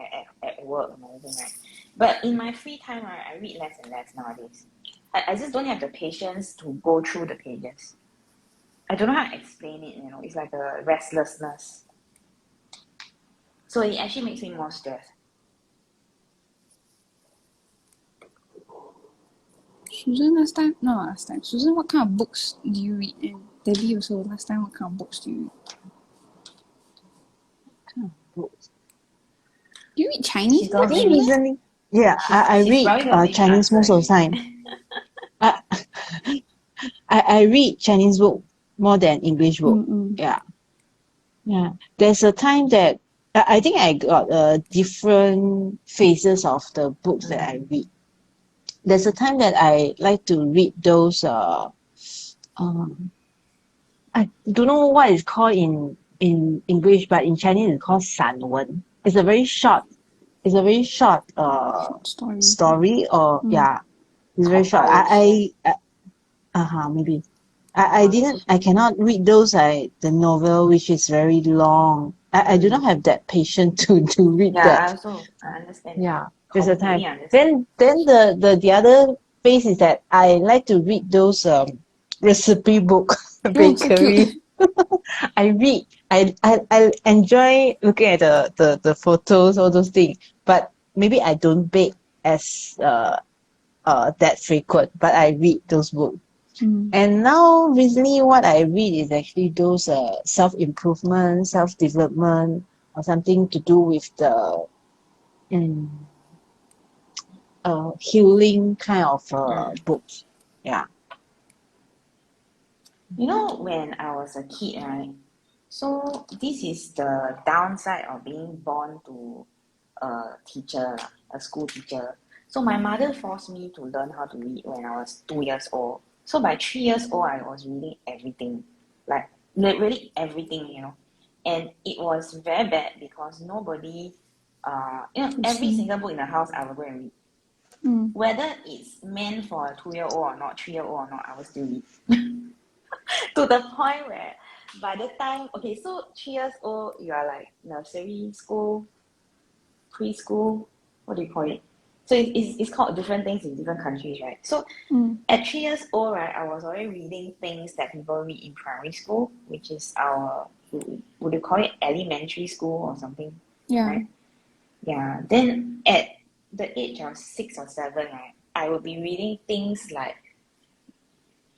at work and everything, right? But in my free time, right, I read less and less nowadays. I just don't have the patience to go through the pages. I don't know how to explain it, you know. It's like a restlessness. So it actually makes me more stressed. Susan, Susan, what kind of books do you read? And Debbie also, last time, what kind of books do you read? Do you read Chinese She got books? me Recently, Yeah, I She's read probably gonna make me Chinese answer most of the anyway. time. I, I read Chinese book more than English book. Mm-mm. Yeah, yeah. There's a time that I think I got different phases of the books that I read. There's a time that I like to read those um I don't know what it's called in English, but in Chinese it's called 散文. It's a very short Short story. story, or Mm. yeah, it's very short. Compilation. Maybe I cannot read those the novel which is very long. I do not have that patience to read Yeah, that. I understand. Yeah, there's a time. Completely understand. Then the other phase is that I like to read those recipe book, Oh, so cute. bakery. I read. I enjoy looking at the photos, all those things. But maybe I don't bake as that frequent, but I read those books. Mm. And now recently what I read is actually those self-improvement, self-development, or something to do with the um, healing kind of Mm. books. Yeah. You know, when I was a kid, right? So this is the downside of being born to a teacher, lah, a school teacher. So my mother forced me to learn how to read when I was 2 years old. So by 3 years old, I was reading everything, like really everything, you know. And it was very bad because nobody, To every see. single book in the house I will go and read. Mm. Whether it's meant for a 2 year old or not, 3 year old or not, I will still read. To the point where by the time, okay, so 3 years old, you are like nursery school, preschool, what do you call it? So it's called different things in different countries, right? So Mm. at 3 years old, right, I was already reading things that people read in primary school, which is our, would you call it elementary school or something, Yeah. right? Yeah. Then at the age of 6 or 7, right, I would be reading things like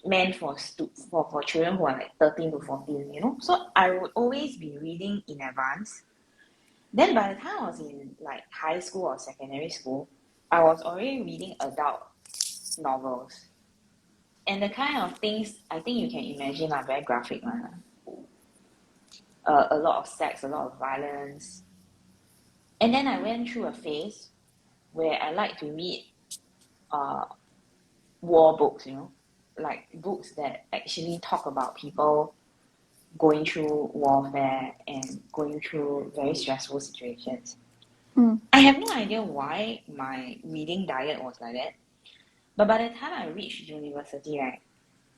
meant for children who are like 13 to 14, you know. So I would always be reading in advance. Then by the time I was in like high school or secondary school, I was already reading adult novels. And the kind of things I think you can imagine are very graphic. A lot of sex, a lot of violence. And then I went through a phase where I like to read uh, war books, you know, like books that actually talk about people going through warfare and going through very stressful situations. Mm. I have no idea why my reading diet was like that. But by the time I reached university, right,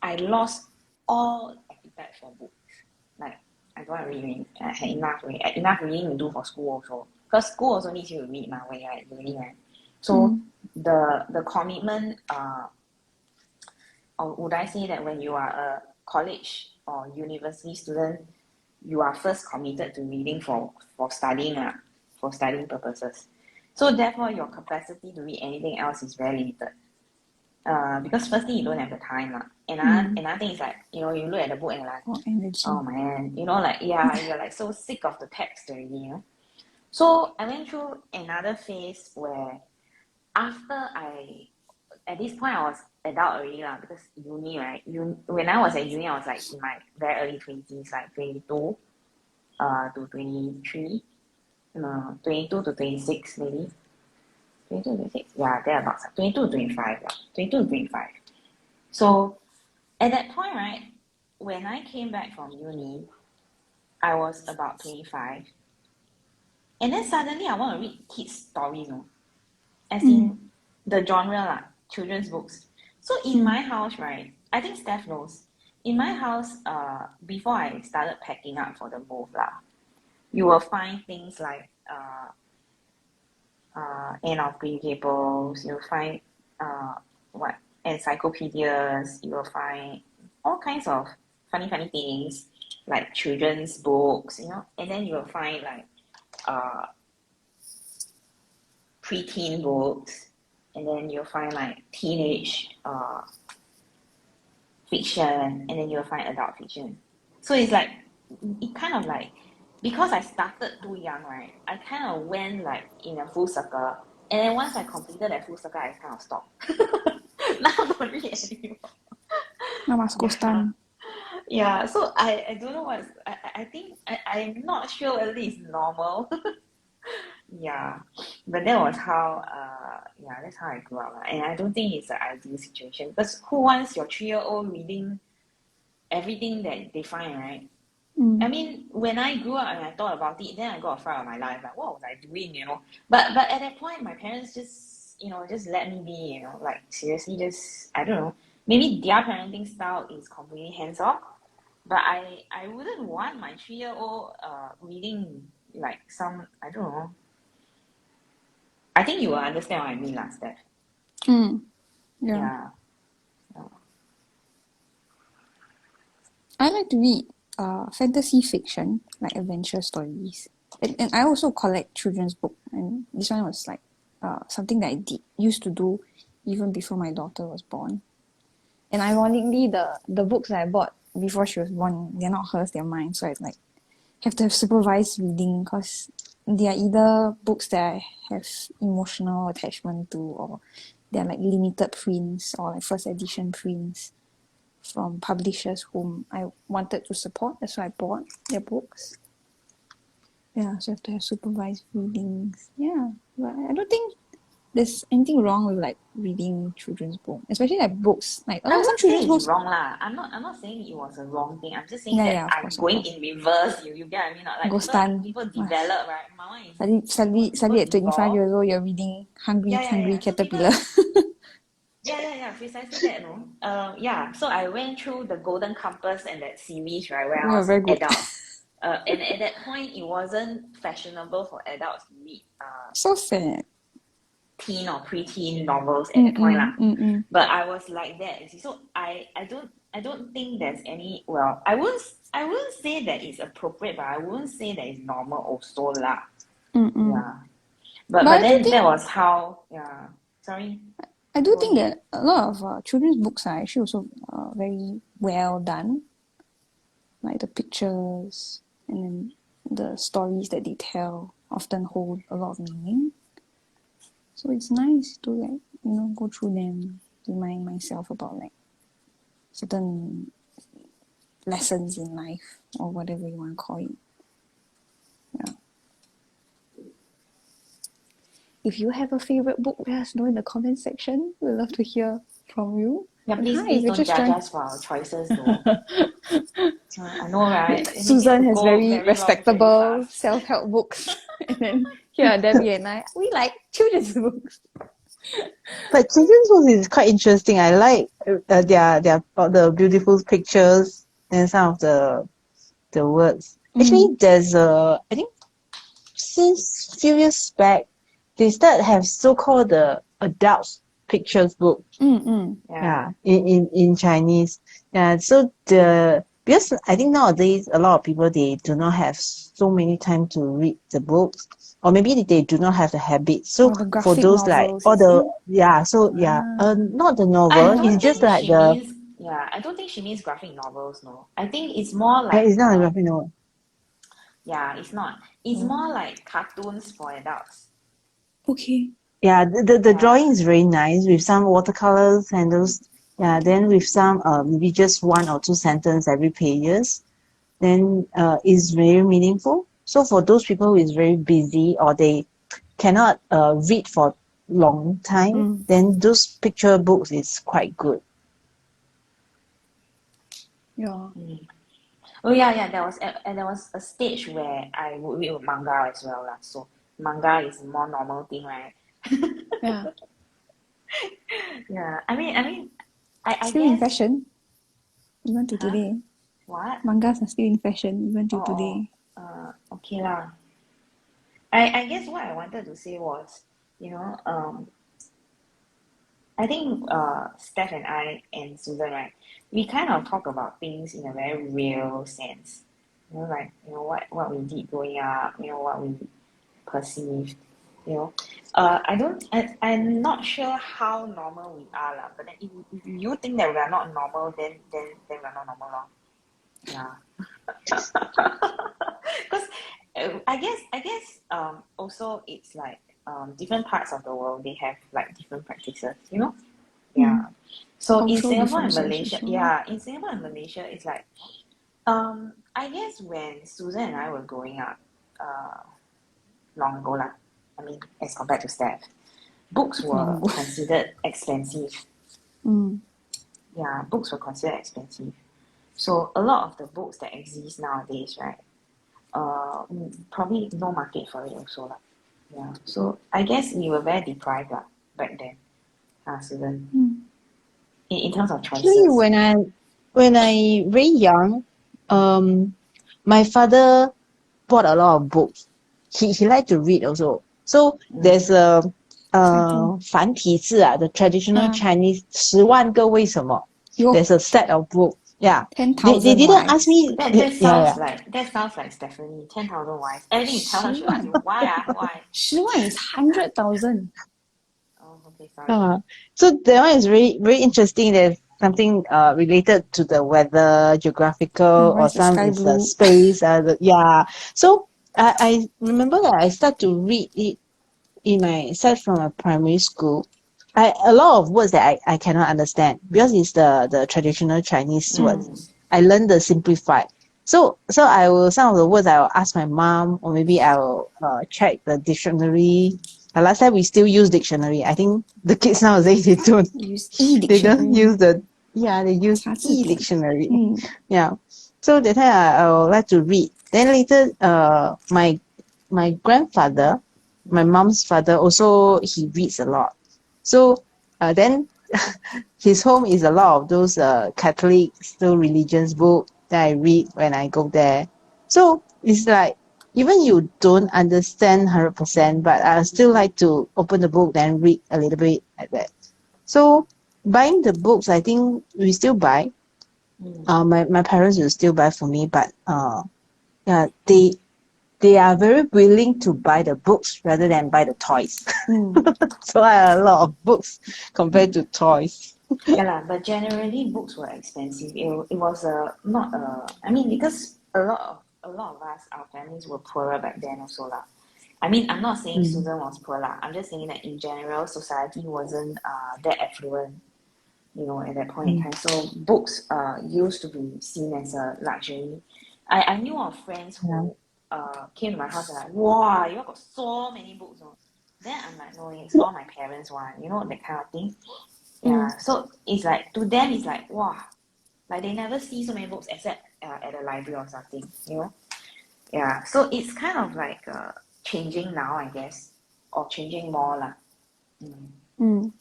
I lost all appetite for books. Like I don't want to read anymore. I had enough reading to do for school also. Because school also needs you to read when you're at uni, right? So Mm. the commitment, or would I say that when you are a college or university student, you are first committed to reading for studying, for studying purposes. So therefore, your capacity to read anything else is very limited. Because firstly, you don't have the time. Mm. Another thing is like, you look at the book and you're like, Or energy. oh man, like, yeah, you're like so sick of the text already, you know. So I went through another phase where after at this point I was adult already lah, because uni, right? When I was at uni, I was like in my very early 20s, like 22 to 23, no, 22 to 26 maybe. 22 to 26, yeah, thereabouts. 22 to 25, yeah. 22 to 25. So at that point, right, when I came back from uni, I was about 25. And then suddenly I want to read kids' stories, you know, as Mm. in the genre, lah, children's books. So in Mm. my house, right, I think Steph knows. In my house, before I started packing up for the move, lah, you will find things like Anne of Green Gables. You'll find what encyclopedias. You will find all kinds of funny things like children's books, you know. And then you will find like uh, preteen books, and then you'll find like teenage fiction, and then you'll find adult fiction. So it's like it kind of like, because I started too young, right? I kind of went like in a full circle, And then once I completed that full circle, I kind of stopped. Now I don't read anymore. Now must go Yeah. stun. Yeah, so I don't know what's I think I'm not sure whether it's normal. Yeah, but that was how yeah, that's how I grew up lah. And I don't think it's an ideal situation because who wants your 3-year-old reading everything that they find, right? I Mm. mean, when I grew up and I thought about it, then I got afraid of my life. Like, what was I doing, you know? But at that point, my parents just, you know, just let me be, you know, like seriously, just I don't know. Maybe their parenting style is completely hands off, but I wouldn't want my 3-year-old reading like some I don't know. I think you will understand what I mean, last Steph. Mm. Yeah. Yeah. I like to read fantasy fiction, like adventure stories. And I also collect children's book. And this one was like something that I used to do even before my daughter was born. And ironically, the books that I bought before she was born, they're not hers, they're mine. So I like have to have supervised reading because they are either books that I have emotional attachment to, or they're like limited prints or like first edition prints from publishers whom I wanted to support. That's why I bought their books. Yeah, so I have to have supervised readings. Yeah, but I don't think there's anything wrong with like reading children's books, especially like books. Like I some won't say children's it's books. wrong lah. I'm not saying it was a wrong thing. I'm just saying Yeah, that yeah, of I'm course, of going course. in reverse. You get what I mean? Not like Go people stun. people Wah, develop, right? My one is suddenly people at 25 evolve. years old, you're reading Hungry Yeah, yeah, Hungry yeah. So people Caterpillar. yeah, yeah, yeah, precisely that, no. Yeah. So I went through the Golden Compass and that series, right, when I Oh, was very good. adult. And at that point, it wasn't fashionable for adults to read So sad. teen or preteen novels at that point, Mm-mm, lah. mm-mm. But I was like that, you see. So I don't think there's any. Well, I wouldn't say that it's appropriate, but I wouldn't say that it's normal also, lah. Mm-mm. Yeah. But But but I do then that think was how. Yeah. Sorry. I do Go think ahead. that a lot of children's books are actually also very well done. Like the pictures and then the stories that they tell often hold a lot of meaning. So it's nice to like, go through them, remind myself about like certain lessons in life or whatever you want to call it. Yeah. If you have a favorite book, let us know in the comment section. We'd love to hear from you. Yeah, And please, hi, if please you don't just judge joined. us for our choices, though. I know, right? Maybe Susan could has go very very wrong very respectable fast. self-help books. And then here are Debbie and I. We like children's books. But children's books is quite interesting. I like their the beautiful pictures and some of the words. Actually, there's I think since few years back, they start have so-called the adults pictures book. Mm-mm. Yeah. In Chinese. Yeah, so because I think nowadays a lot of people they do not have so many time to read the books, or maybe they do not have the habit. So Or the for graphic those like novels, all is the it? not the I novel. don't It's just think like she means, yeah, I don't think she means graphic novels, no. I think it's more like, it's not a graphic novel. yeah, it's not. It's more like cartoons for adults. Okay. Yeah, the Yeah. drawing is very nice with some watercolors and those. Yeah, then with some maybe just one or two sentence every pages. Then is very meaningful. So for those people who is very busy or they cannot read for long time, then those picture books is quite good. Yeah. Oh yeah, yeah. There was a stage where I would read manga as well, lah. So manga is a more normal thing, right? Yeah. Yeah. I Still in guess. fashion, even to Huh? today. What? Mangas are still in fashion, even to Oh, today. okay lah. I guess what I wanted to say was, I think Steph and I and Susan, right, we kind of talk about things in a very real sense. Like, what we did growing up, what we perceived, you know. I'm not sure how normal we are, lah, but then if you think that we are not normal, then we are not normal, lor. Yeah. Because I guess also it's like different parts of the world, they have like different practices, you know? Yeah. Mm. So in Cultural Singapore and differences Malaysia, also. yeah, in Singapore and Malaysia, it's like, I guess when Susan and I were growing up, long ago lah, I mean, as compared to Steph, books Long were ago. considered expensive. Mm. Yeah, books were considered expensive. So a lot of the books that exist nowadays, right, probably no market for it also lah. Yeah. So I guess we were very deprived lah back then, Susan, Mm. in terms of Actually, choices. when I very young, my father bought a lot of books. He liked to read also. So there's Mm. a 繁体。繁体字 the traditional Uh, Chinese 10万个为什么. yo, There's a set of books. Yeah. They 10,000 didn't ask wise. me. Yeah. That sounds like Stephanie. 10,000 wise. Everything you tell her, she'll ask 10万. you why why. 10万 is 100,000. Oh, okay, sorry. So that one is very very interesting. There's something related to the weather, geographical, or Where's the some sky is blue? space. Yeah. So I remember that I start to read it start from a primary school. A lot of words that I cannot understand because it's the traditional Chinese words. Mm. I learned the simplified. So I will some of the words I will ask my mom, or maybe I will check the dictionary. Last time we still use dictionary. I think the kids nowadays Use they don't e-dictionary. use they use 查字典. e-dictionary. Mm. Yeah. So that time I would like to read. Then later my grandfather, my mom's father, also he reads a lot. So then his home is a lot of those Catholic still religions book that I read when I go there. So it's like even you don't understand 100%, but I still like to open the book then read a little bit like that. So buying the books, I think we still buy. My parents will still buy for me, but yeah, they are very willing to buy the books rather than buy the toys. Mm. So I have a lot of books compared to toys. Yeah lah, but generally books were expensive. It was not I mean, because a lot of us, our families were poorer back then also lah. I mean, I'm not saying Mm. Susan was poor lah. I'm just saying that in general, society wasn't that affluent, you know, at that point in Mm. time. So books used to be seen as a luxury. I knew of friends Yeah. who came to my house and like, wow, you all got so many books. Oh. Then I'm like, no, it's all my parents one, you know, that kind of thing. Yeah. So it's like, to them, it's like, wow, like they never see so many books except at a library or something, you know. Yeah. So it's kind of like changing now, I guess, or changing more lah. Mm. Mm.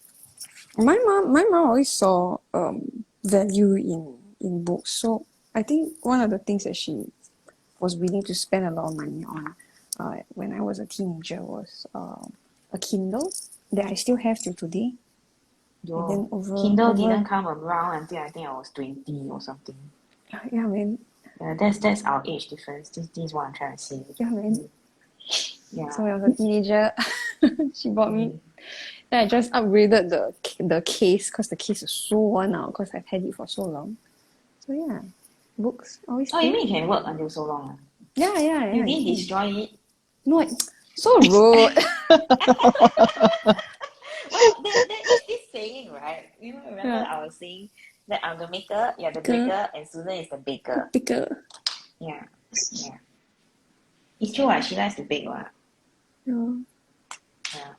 My mom always saw value in books. So I think one of the things that she was willing to spend a lot of money on when I was a teenager was a Kindle that I still have till today. And then Kindle didn't come around until I think I was 20 or something. yeah, man. That's our age difference. This is what I'm trying to say. Yeah, man. Yeah. So when I was a teenager, she bought me. Then I just upgraded the case because the case is so worn out because I've had it for so long. So yeah, books always. Oh, you mean it can work until so long? Yeah. You didn't can. destroy it? No, so rude. Well, there is this saying, right? You know, remember Yeah. I was saying that I'm the maker, you're the breaker, and Susan is the baker. Picker. Yeah. It's true, right? She likes to bake, right? Yeah. Yeah.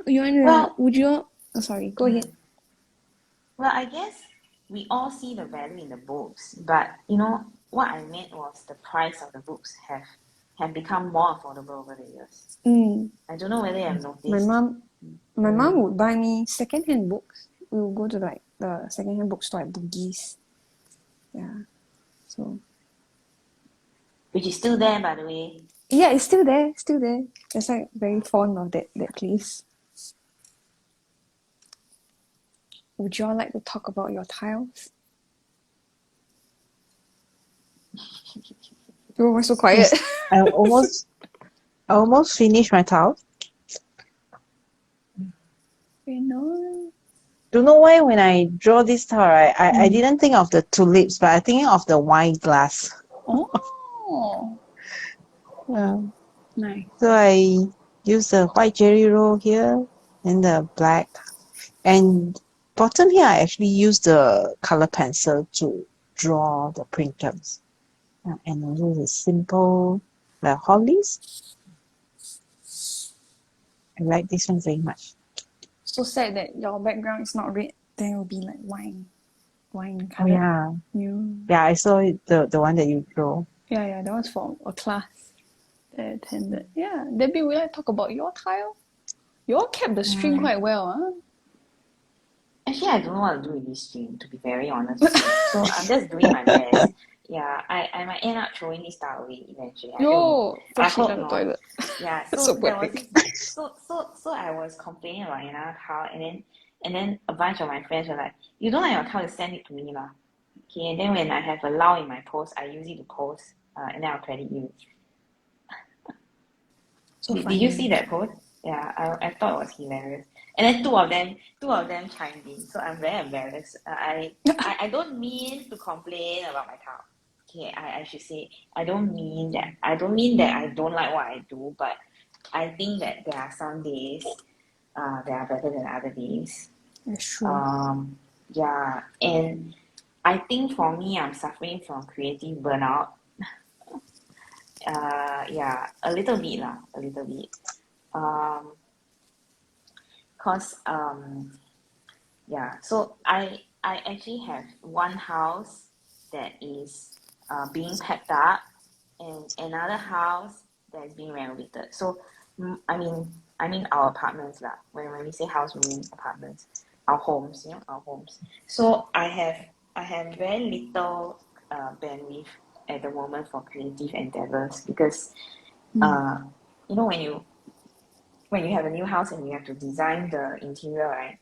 You want to? Well, Would you? Oh, sorry. Go ahead. Well, I guess we all see the value in the books, but you know what I meant was the price of the books have become more affordable over the years. I don't know whether you have noticed. My mom would buy me secondhand books. We would go to like the secondhand bookstore at Bugis. Yeah. So. Which is still there, by the way. Yeah, it's still there. It's like very fond of that place. Would you all like to talk about your tiles? You were so quiet. Yes, I almost finished my tile. Very nice. Don't know why when I draw this tile, right, I didn't think of the tulips, but I thinking of the wine glass. Oh. Yeah. Nice. So use the white jelly roll here and the black. And bottom here, I actually use the color pencil to draw the prinkles. And also the simple hollies. I like this one very much. So sad that your background is not red. Then it will be like wine Oh color. yeah. Yeah. Yeah, I saw it, the one that you draw. Yeah, that was for a class that I attended. Yeah, Debbie, will I talk about your tile? You all kept the string quite well, huh? Actually, I don't know what to do with this string, to be very honest with you. So I'm just doing my best. Yeah, I might end up throwing this tile away eventually. I don't know. Yo, I flush it hope down the not. toilet. Yeah, That's so so there was poetic. so I was complaining about another tile, and then a bunch of my friends were like, "You don't like your tile, send it to me lah." Okay, and then when I have a lull in my post, I use it to post, and then I'll credit you. So Did you funny. see that post? Yeah, I thought it was hilarious. And then two of them chimed in. So I'm very embarrassed. I don't mean to complain about my tile. Okay, I should say I don't mean that. I don't mean that I don't like what I do, but I think that there are some days that are better than other days. That's true. Yeah, and I think for me, I'm suffering from creative burnout. Yeah, a little bit lah, a little bit. Cause yeah, so I actually have one house that is being packed up, and another house that is being renovated. So I mean our apartments lah. When we say house, we mean apartments, our homes, our homes. So I have very little bandwidth at the moment for creative endeavors because you know when you have a new house and you have to design the interior, right?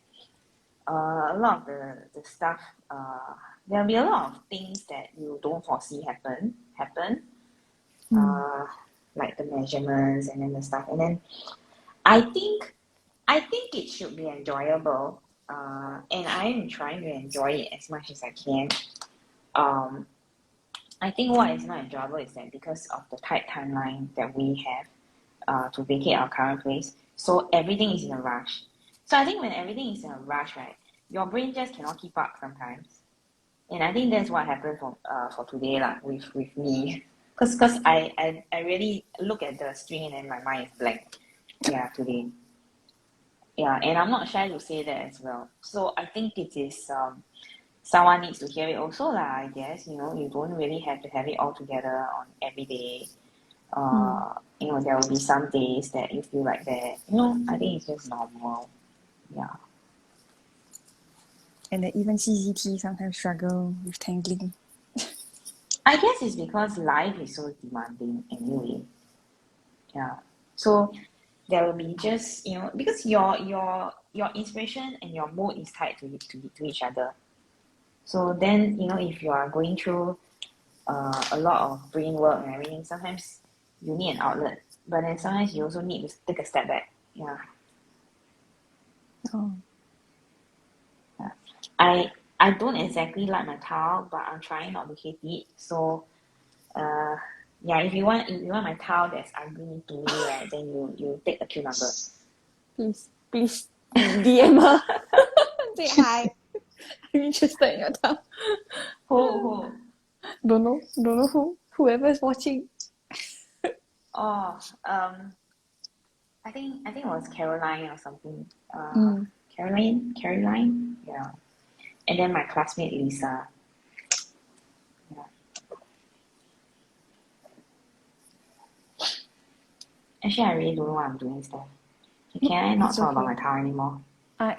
A lot of the stuff, there'll be a lot of things that you don't foresee happen, like the measurements and then the stuff. And then I think it should be enjoyable, and I'm trying to enjoy it as much as I can. I think what is not enjoyable is that because of the tight timeline that we have to vacate our current place, so everything is in a rush. So I think when everything is in a rush, right, your brain just cannot keep up sometimes. And I think that's what happened for today lah with me. Cause I really look at the string and then my mind is blank. Yeah, today. Yeah, and I'm not shy to say that as well. So I think it is someone needs to hear it also lah, I guess. You don't really have to have it all together on every day. There will be some days that you feel like that. I think it's just normal. Yeah. And that even CCT sometimes struggle with tangling. I guess it's because life is so demanding anyway. Yeah. So there will be just because your inspiration and your mood is tied to each other. So then if you are going through a lot of brain work and everything, sometimes you need an outlet, but then sometimes you also need to take a step back. Yeah. Oh. I don't exactly like my towel, but I'm trying not to hate it. So, yeah, if you want my towel that's ugly to me, right, then you take the queue number. Please DM her. Say hi. I'm interested in your towel. Who? Don't know who. Whoever is watching. Oh, I think it was Caroline or something. Caroline, yeah. And then my classmate Lisa. Yeah. Actually, I really don't know what I'm doing stuff. Can I not talk about my towel anymore?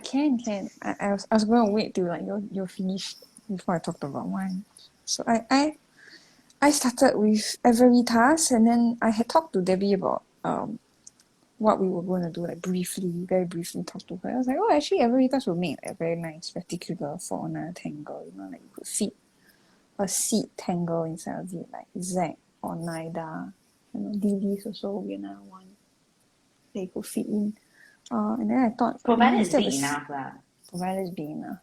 Can. I was going to wait till like you're finished before I talked about mine. So I started with Everitas, and then I had talked to Debbie about what we were going to do, like very briefly talk to her. I was like, oh, actually Everitas will make a very nice reticular for another tangle. Like you could fit a seed tangle inside of it, like Zack or Nida. Divi's also will be another one they could fit in. And then I thought, provided it's big enough lah. Provided it's big enough.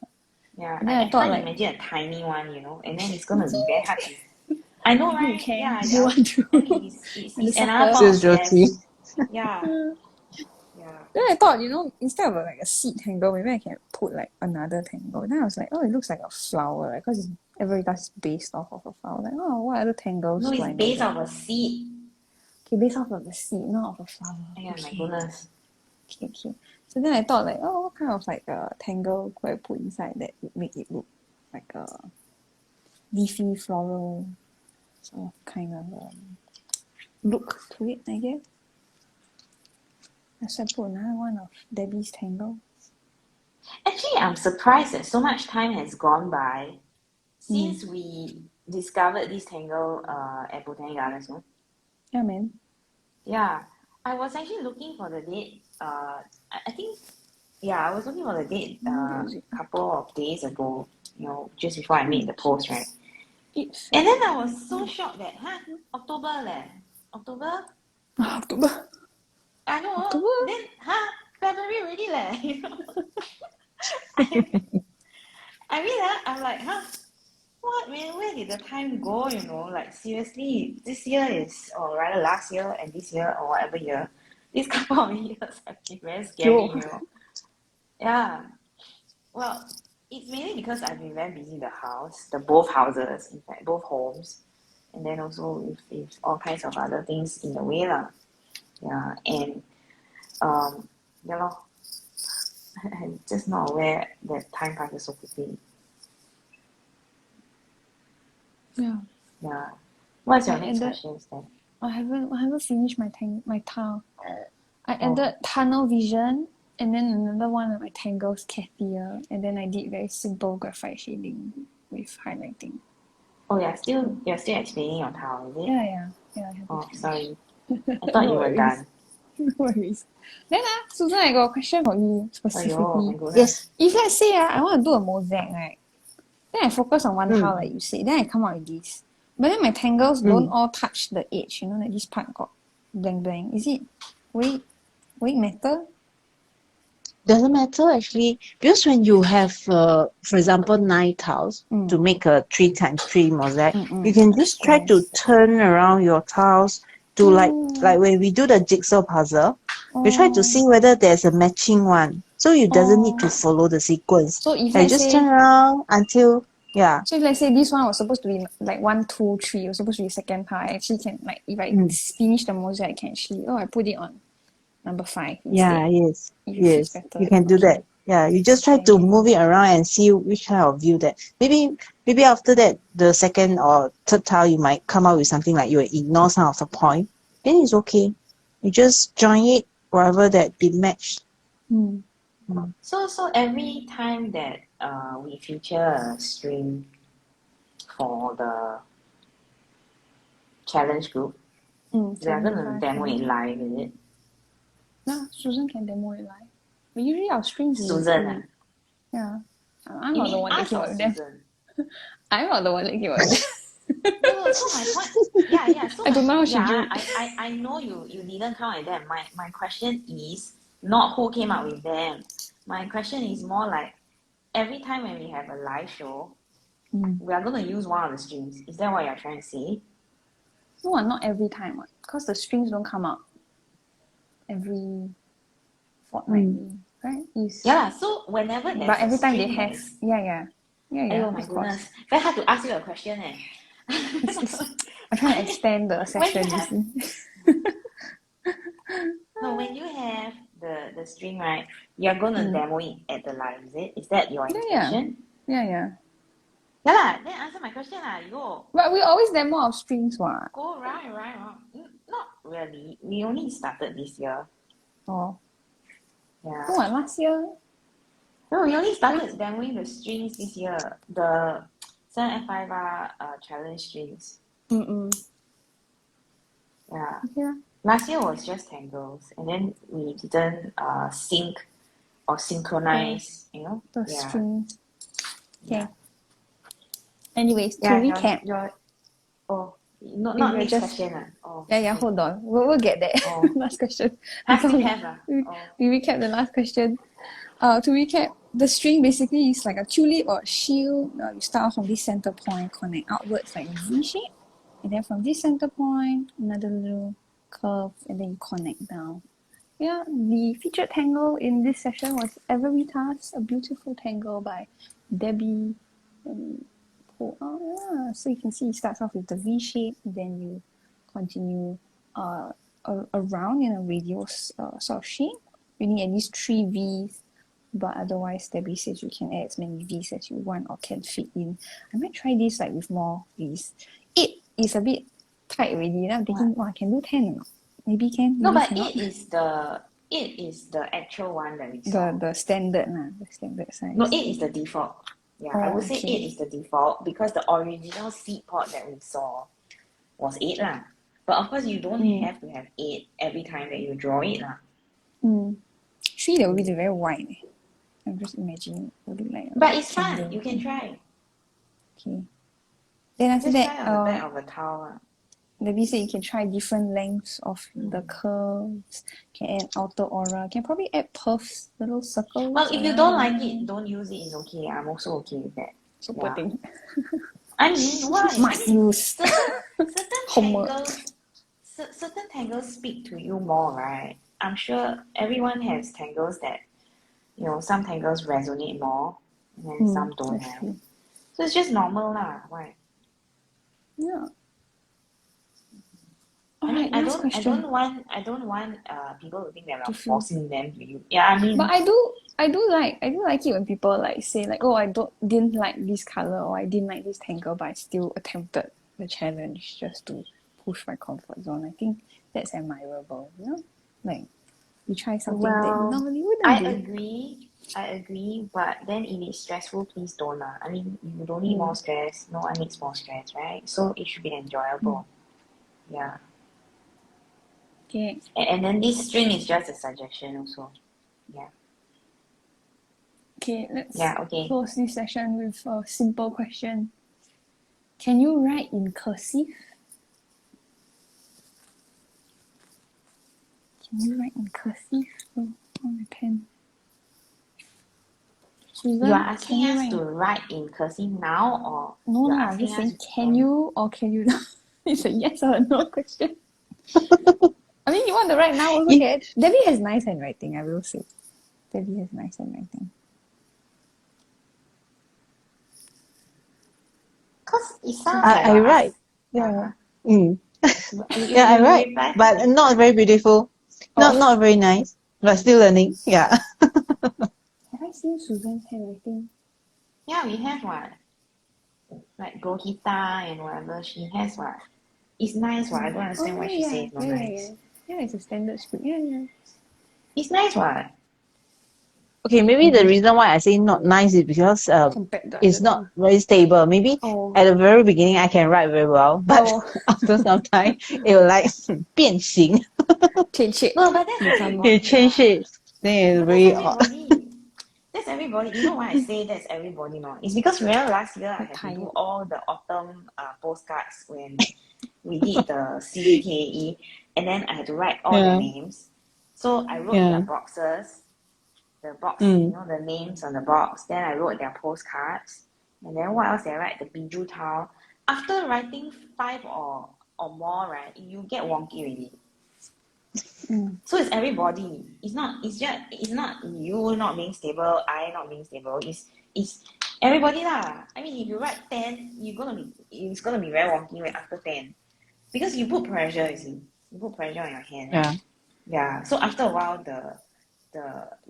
Yeah, and then I thought like imagine a tiny one, and then it's gonna be very hard to. I know, right? You can. Yeah, you want to. it's another part of stress. Yeah. Yeah. Then I thought, instead of like a seed tangle, maybe I can put like another tangle. Then I was like, oh, it looks like a flower, right? Because Everitas is based off of a flower. Like, oh, what other tangles No, do it's I know based there? off a seed. Okay, based off of the seed, not of a flower. Oh, yeah, my Okay. goodness. Okay. So then I thought like, oh, what kind of like a tangle could I put inside that would make it look like a leafy floral sort of kind of look to it, I guess. So I put another one of Debbie's tangle. Actually, I'm surprised that so much time has gone by since we discovered this tangle at Botanic Gardens, no? Yeah, man. Yeah, I was actually looking for the date. I think, yeah, I was looking for the date Where is it? couple of days ago, just before I made the post, right? It's And then I was so shocked that, October leh. October? October. I know. October? Then, February already leh. I, I mean, I'm like, what, man? Where did the time go, Like, seriously, this year is, or rather last year and this year, or whatever year, these couple of years have been very scary, Yeah. Well, it's mainly because I've been very busy in the house, both houses, in fact, both homes, and then also with all kinds of other things in the way, lah. Yeah, and, yeah, lor. I'm just not aware that time passes so quickly. Yeah. Yeah. What's your I next ended. question, then? I haven't finished my tile. I ended tunnel vision, and then another one of my tangles Kathia, and then I did very simple graphite shading with highlighting. Oh, you're still explaining your tile, is it? Yeah. I haven't Oh, finished. sorry. I thought No you were worries. done. No worries. Then Susan, I got a question for you Aiyo, specifically. my goodness. Yes. If let's say I want to do a mosaic, right? Then I focus on one tile like you say, then I come out with this. But then my tangles don't all touch the edge, like this part got blank. Is it will it matter? Doesn't matter actually, because when you have, for example, 9 tiles to make a 3x3 mosaic, you can just try to turn around your tiles to like when we do the jigsaw puzzle, we try to see whether there's a matching one. So you doesn't need to follow the sequence. So if Like let's just say turn around until So if let's say this one was supposed to be like 1, 2, 3, it was supposed to be second part, I actually can like if I finish the mosaic I can actually I put it on number 5 instead. yes. If it fits Yes. better. You can do that. Yeah, you just try to move it around and see which kind of view that. Maybe after that, the second or third tile, you might come out with something like you ignore some of the point. Then it's okay. You just join it wherever that it matched. So every time that we feature a stream for the challenge group, we are gonna demo it live, is it? No, Susan can demo it live. But usually our streams Susan, yeah. I'm You not the mean one that us came or up with them. Susan? I'm not the one that came up with them. No, so my point, yeah. So I don't know how she yeah, do it. I know you didn't count with them. My question is not who came up with them. My question is more like every time when we have a live show, we are gonna use one of the streams. Is that what you're trying to say? No, not every time, because the strings don't come out every fortnightly, right? Yeah, so whenever there's But every time they string have, that's... yeah. Oh my goodness, very hard to ask you a question eh. I'm trying to extend the session. No, when you have the string, right, you're gonna demo it at the live, is it? Is that your intention? Yeah. Yeah lah, then answer my question lah. You go. But we always demo our strings, what? Go right. Not really. We only started this year. Oh. Yeah. No, last year. No, we only started demoing the strings this year. The 7F5R challenge strings. Yeah. Last year was just tangles, and then we didn't sync or synchronize, The strings. Okay. Yeah. Anyways, to recap. Not next question. Yeah, hold on. We'll get there. Last question. Still have. We recap the last question. To recap, the string basically is like a tulip or a shield. You start from this center point, connect outwards like a V shape. And then from this center point, another little curve, and then you connect down. yeah, the featured tangle in this session was Everitas, a beautiful tangle by Debbie. So you can see it starts off with the V shape, then you continue around in a radial sort of shape. You need at least 3 V's, but otherwise Debbie says you can add as many V's as you want or can fit in. I might try this like with more V's. 8 is a bit tight already. Now I'm thinking, I can do 10 or not? Maybe can, No, maybe but cannot. eight is the actual one that we saw. The standard the standard size. No, 8 is the default. Yeah, I would say okay. 8 is the default because the original seed pod that we saw was 8 lah. But of course, you don't have to have 8 every time that you draw it lah. 3 that would be very wide. I'm just imagining it would look like. But it's fun. You can try. Okay. Then after Just that, try on the back of a towel. Debbie said you can try different lengths of the curves. Can add outer aura. Can probably add puffs, little circles. Well, if you don't like it, don't use it. It's okay. I'm also okay with that. So poor thing. I mean, why? Must use. Certain tangles speak to you more, right? I'm sure everyone has tangles that, some tangles resonate more and some don't have. True. So it's just normal lah. Why? Yeah. I don't want people to think that I'm forcing them to use. Yeah, I mean. But I do like it when people like say like, oh, didn't like this color or I didn't like this tangle, but I still attempted the challenge just to push my comfort zone. I think that's admirable. Like you try something that you normally wouldn't do. I agree, but then if it's stressful, please don't. I mean, you don't need more stress. No one needs more stress, right? So it should be enjoyable. Yeah. Okay. And then this string is just a suggestion also. Yeah. Okay, let's close this session with a simple question. Can you write in cursive? Can you write in cursive? On my pen. Susan, you are asking us to write in cursive now, or no, I'm just saying, can you or can you not? It's a yes or a no question. I mean, you want to write now also can. Debbie has nice handwriting, I will say. Debbie has nice handwriting. Because it sounds like I write. Yeah. Yeah, I write, but not very beautiful. Not very nice, but still learning. Yeah. Have I seen Susan's handwriting? Yeah, we have one. Like Gohita and whatever she has one. It's nice one. I don't understand why she says not nice. Yeah, it's a standard script. Yeah. It's nice one. Okay, maybe the reason why I say not nice is because it's not very stable. Maybe at the very beginning I can write very well, but after some time it will like 变形. Change shape. No, but that's everybody. It change shape. Then it's very odd. That's everybody. You know why I say that's everybody now? It's because remember last year I had to do all the autumn postcards when we did the CDKE, and then I had to write all the names. So I wrote their boxes, the names on the box. Then I wrote their postcards, and then what else did I write? The biju tile. After writing 5 or more, right, you get wonky already. So it's everybody. It's not you not being stable, I not being stable. It's everybody lah. I mean, if you write 10, it's gonna be very wonky right after 10, because you put pressure. You see, you put pressure on your hand. Yeah. So after a while,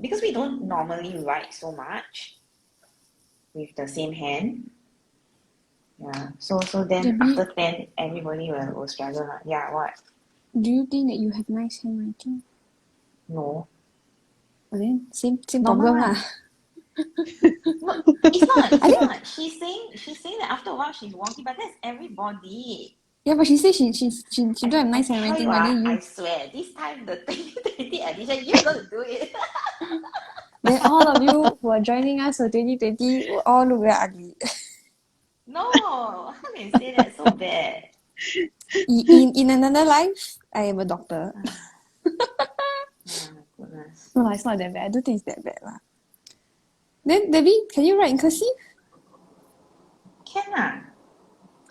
because we don't normally write so much with the same hand. Yeah. So then after 10, everybody will struggle. Yeah. What? Do you think that you have nice handwriting? No. But then same problem lah. No, it's not. She's saying that after a while she's wonky, but that's everybody. Yeah, but she says she don't have nice handwriting. I swear, this time the 2020 edition, you're gonna do it. Then all of you who are joining us for 2020 will all look very ugly. No, how can you say that so bad? In another life, I am a doctor. Oh my goodness. No, it's not that bad. I don't think it's that bad lah. Then Debbie, can you write in cursive? Can lah.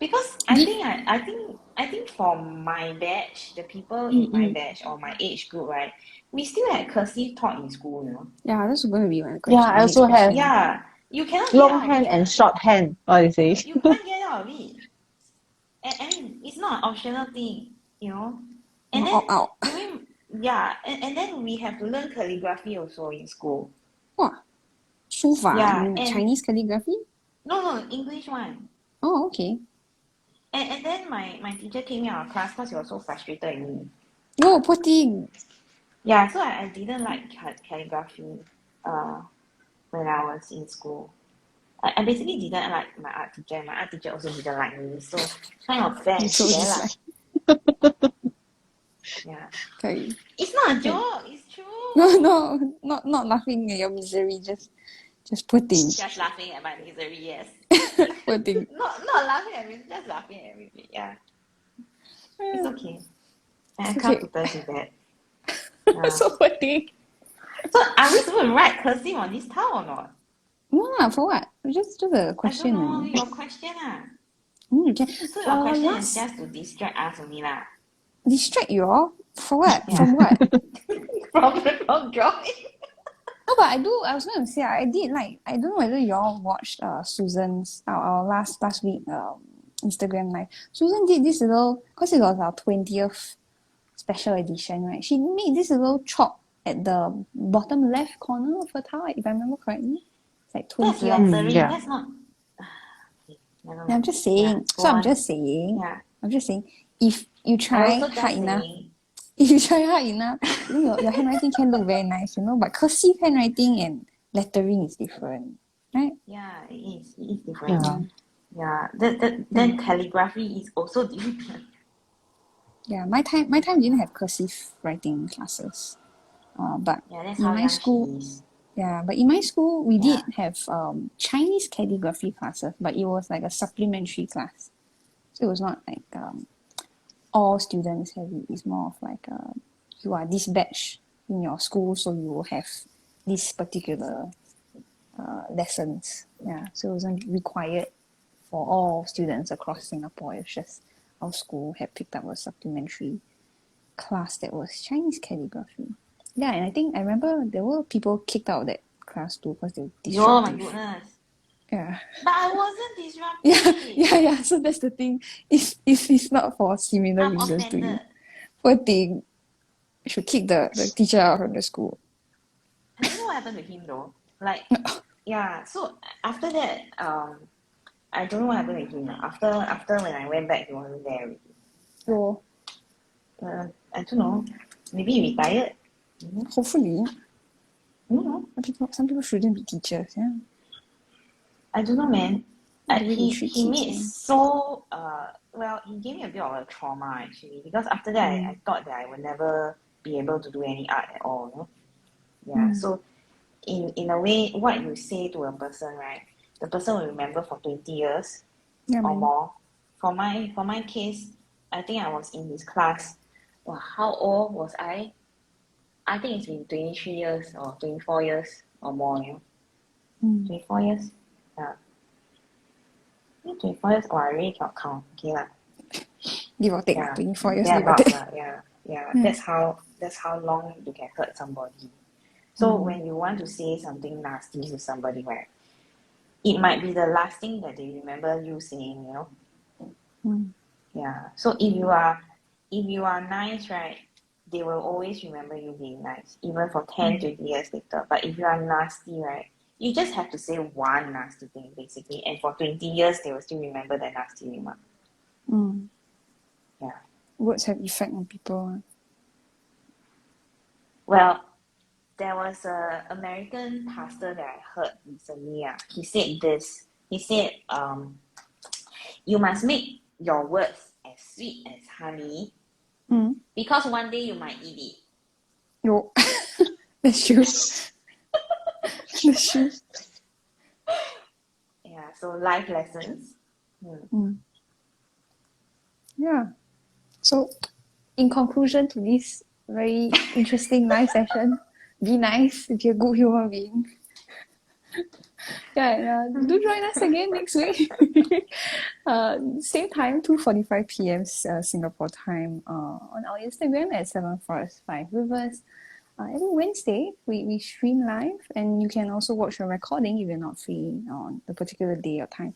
Because I think I think for my batch, the people in my batch or my age group, right, we still had cursive taught in school, you know. Yeah, that's going to be my Yeah, question. I also Next have question. Yeah, you cannot get out of longhand it. and shorthand. What do you say? You can't get out of it. I mean, it's not an optional thing, you know. And Not then opt out. during and then we have to learn calligraphy also in school. Wow. 书法, you Yeah, mean like and Chinese calligraphy? no, English one. Oh, okay. And then my teacher came in our class because he was so frustrated with me. Oh, poor thing. Yeah, so I didn't like calligraphy when I was in school. I basically didn't like my art teacher, and my art teacher also didn't like me. So kind of fair and So square just lah. like, Yeah. okay. It's not a joke, it's true. No, not laughing at your misery, just poor thing. Just laughing at my misery, yes. Poor thing. not laughing at me, just laughing at me. Yeah. It's okay. I It's come okay. to terms with that. So poor thing. So are we supposed to write cursive on this towel or not? No lah, for what? Just a I don't question. know, your question ah. Okay. So your question is Last just to distract us only lah. distract you all? For what? Yeah. From what? from drawing. No, but I was going to say, I did like, I don't know whether y'all watched Susan's, our last week Instagram live. Susan did this little, because it was our 20th special edition, right? She made this little chalk at the bottom left corner of her towel, if I remember correctly. It's like 20 That's left. lettering. yeah. That's not. Okay, never I'm mind. just saying. Yeah, So go I'm on. just saying. Yeah. I'm just saying. If you I try also hard just enough, saying. if you try hard enough, you know, your handwriting can look very nice, you know. But cursive handwriting and lettering is different, right? Yeah, it is. It is different. Yeah. Yeah. Then calligraphy is also different. Yeah, my time didn't have cursive writing classes. But Yeah, that's in how my young school, she is. yeah, but in my school we Yeah. did have Chinese calligraphy classes, but it was like a supplementary class. So it was not like all students have it. It's more of like you are this batch in your school, so you will have this particular lessons. Yeah, so it wasn't required for all students across Singapore. It's just our school had picked up a supplementary class that was Chinese calligraphy. Yeah, and I remember there were people kicked out of that class too because they were Oh my disruptive. goodness. Yeah. But I wasn't disruptive. Yeah. So that's the thing. If it's not for similar I'm reasons to you, offended. poor thing, you should kick the teacher out from the school. I don't know what happened to him though. Like, yeah. So after that, I don't know what happened with him. After when I went back, he wasn't there already. So I don't know. Maybe he retired. hopefully, I don't know. some people shouldn't be teachers. Yeah. I don't know, man. The way they treat He kids, made man. so well. He gave me a bit of a trauma actually because after that I thought that I would never be able to do any art at all. You know? Yeah. So in a way, what you say to a person, right? The person will remember for 20 years Yeah, or man. more. For my case, I think I was in his class. Wow, how old was I? I think it's been 23 years or 24 years or more. You know, 24 years. Yeah. 24 years. Oh, I really cannot count. Okay lah. Give or take, Yeah. 24 years, Yeah, give or about take. lah. Yeah. That's how long you can hurt somebody. So when you want to say something nasty to somebody, right? It might be the last thing that they remember you saying, you know. Yeah. So if you are nice, right, they will always remember you being nice, even for 10, 20 years later. But if you are nasty, right, you just have to say one nasty thing, basically. And for 20 years, they will still remember that nasty remark. Yeah. Words have effect on people. Well, there was a American pastor that I heard recently. He said this. He said, you must make your words as sweet as honey because one day you might eat it. No. That's true. That's true. Yeah, so life lessons. Yeah. So, in conclusion to this very interesting live session, be nice if you're a good human being. Yeah, do join us again next week. Same time, 2:45 p.m. Singapore time on our Instagram at 7forest5 Rivers. Every Wednesday, we stream live, and you can also watch a recording if you're not free on the particular day or time.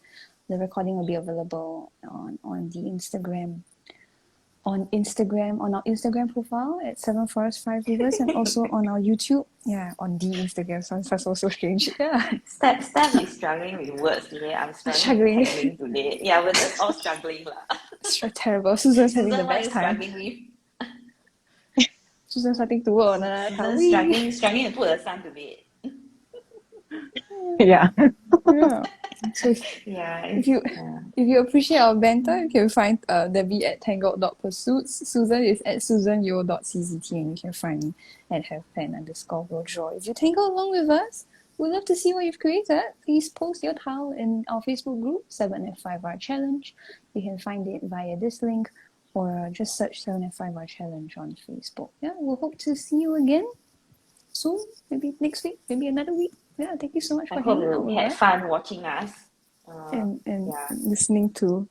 The recording will be available on the Instagram on our Instagram profile at 7forest5 Rivers, and also on our YouTube. Yeah, on the Instagram. Sounds so strange. Yeah, Steph is struggling with words today. I'm struggling with struggling. Tangling today. Yeah, we're just all struggling lah. It's terrible. Susan's having the Susan, what are best you time. struggling with? Susan's starting to work on another time. Susan's struggling to put her son to bed. Yeah. Yeah. So Yeah. if you appreciate our banter, you can find Debbie at tangled.pursuits. Susan is at susanyeo.czt, and you can find me at havepen_rojoy. If you tangle along with us, we'd love to see what you've created. Please post your tile in our Facebook group, 7F5R Challenge. You can find it via this link, or just search 7F5R Challenge on Facebook. Yeah, we'll hope to see you again soon, maybe next week, maybe another week. Yeah, thank you so much I for hope hanging out you with had us fun watching us. and Yeah. listening to.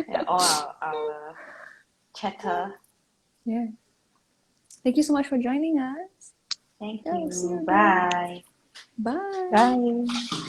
Yeah, all our chatter. Yeah. Thank you so much for joining us. Thank Yeah, we'll see you you. again. Bye. Bye. Bye.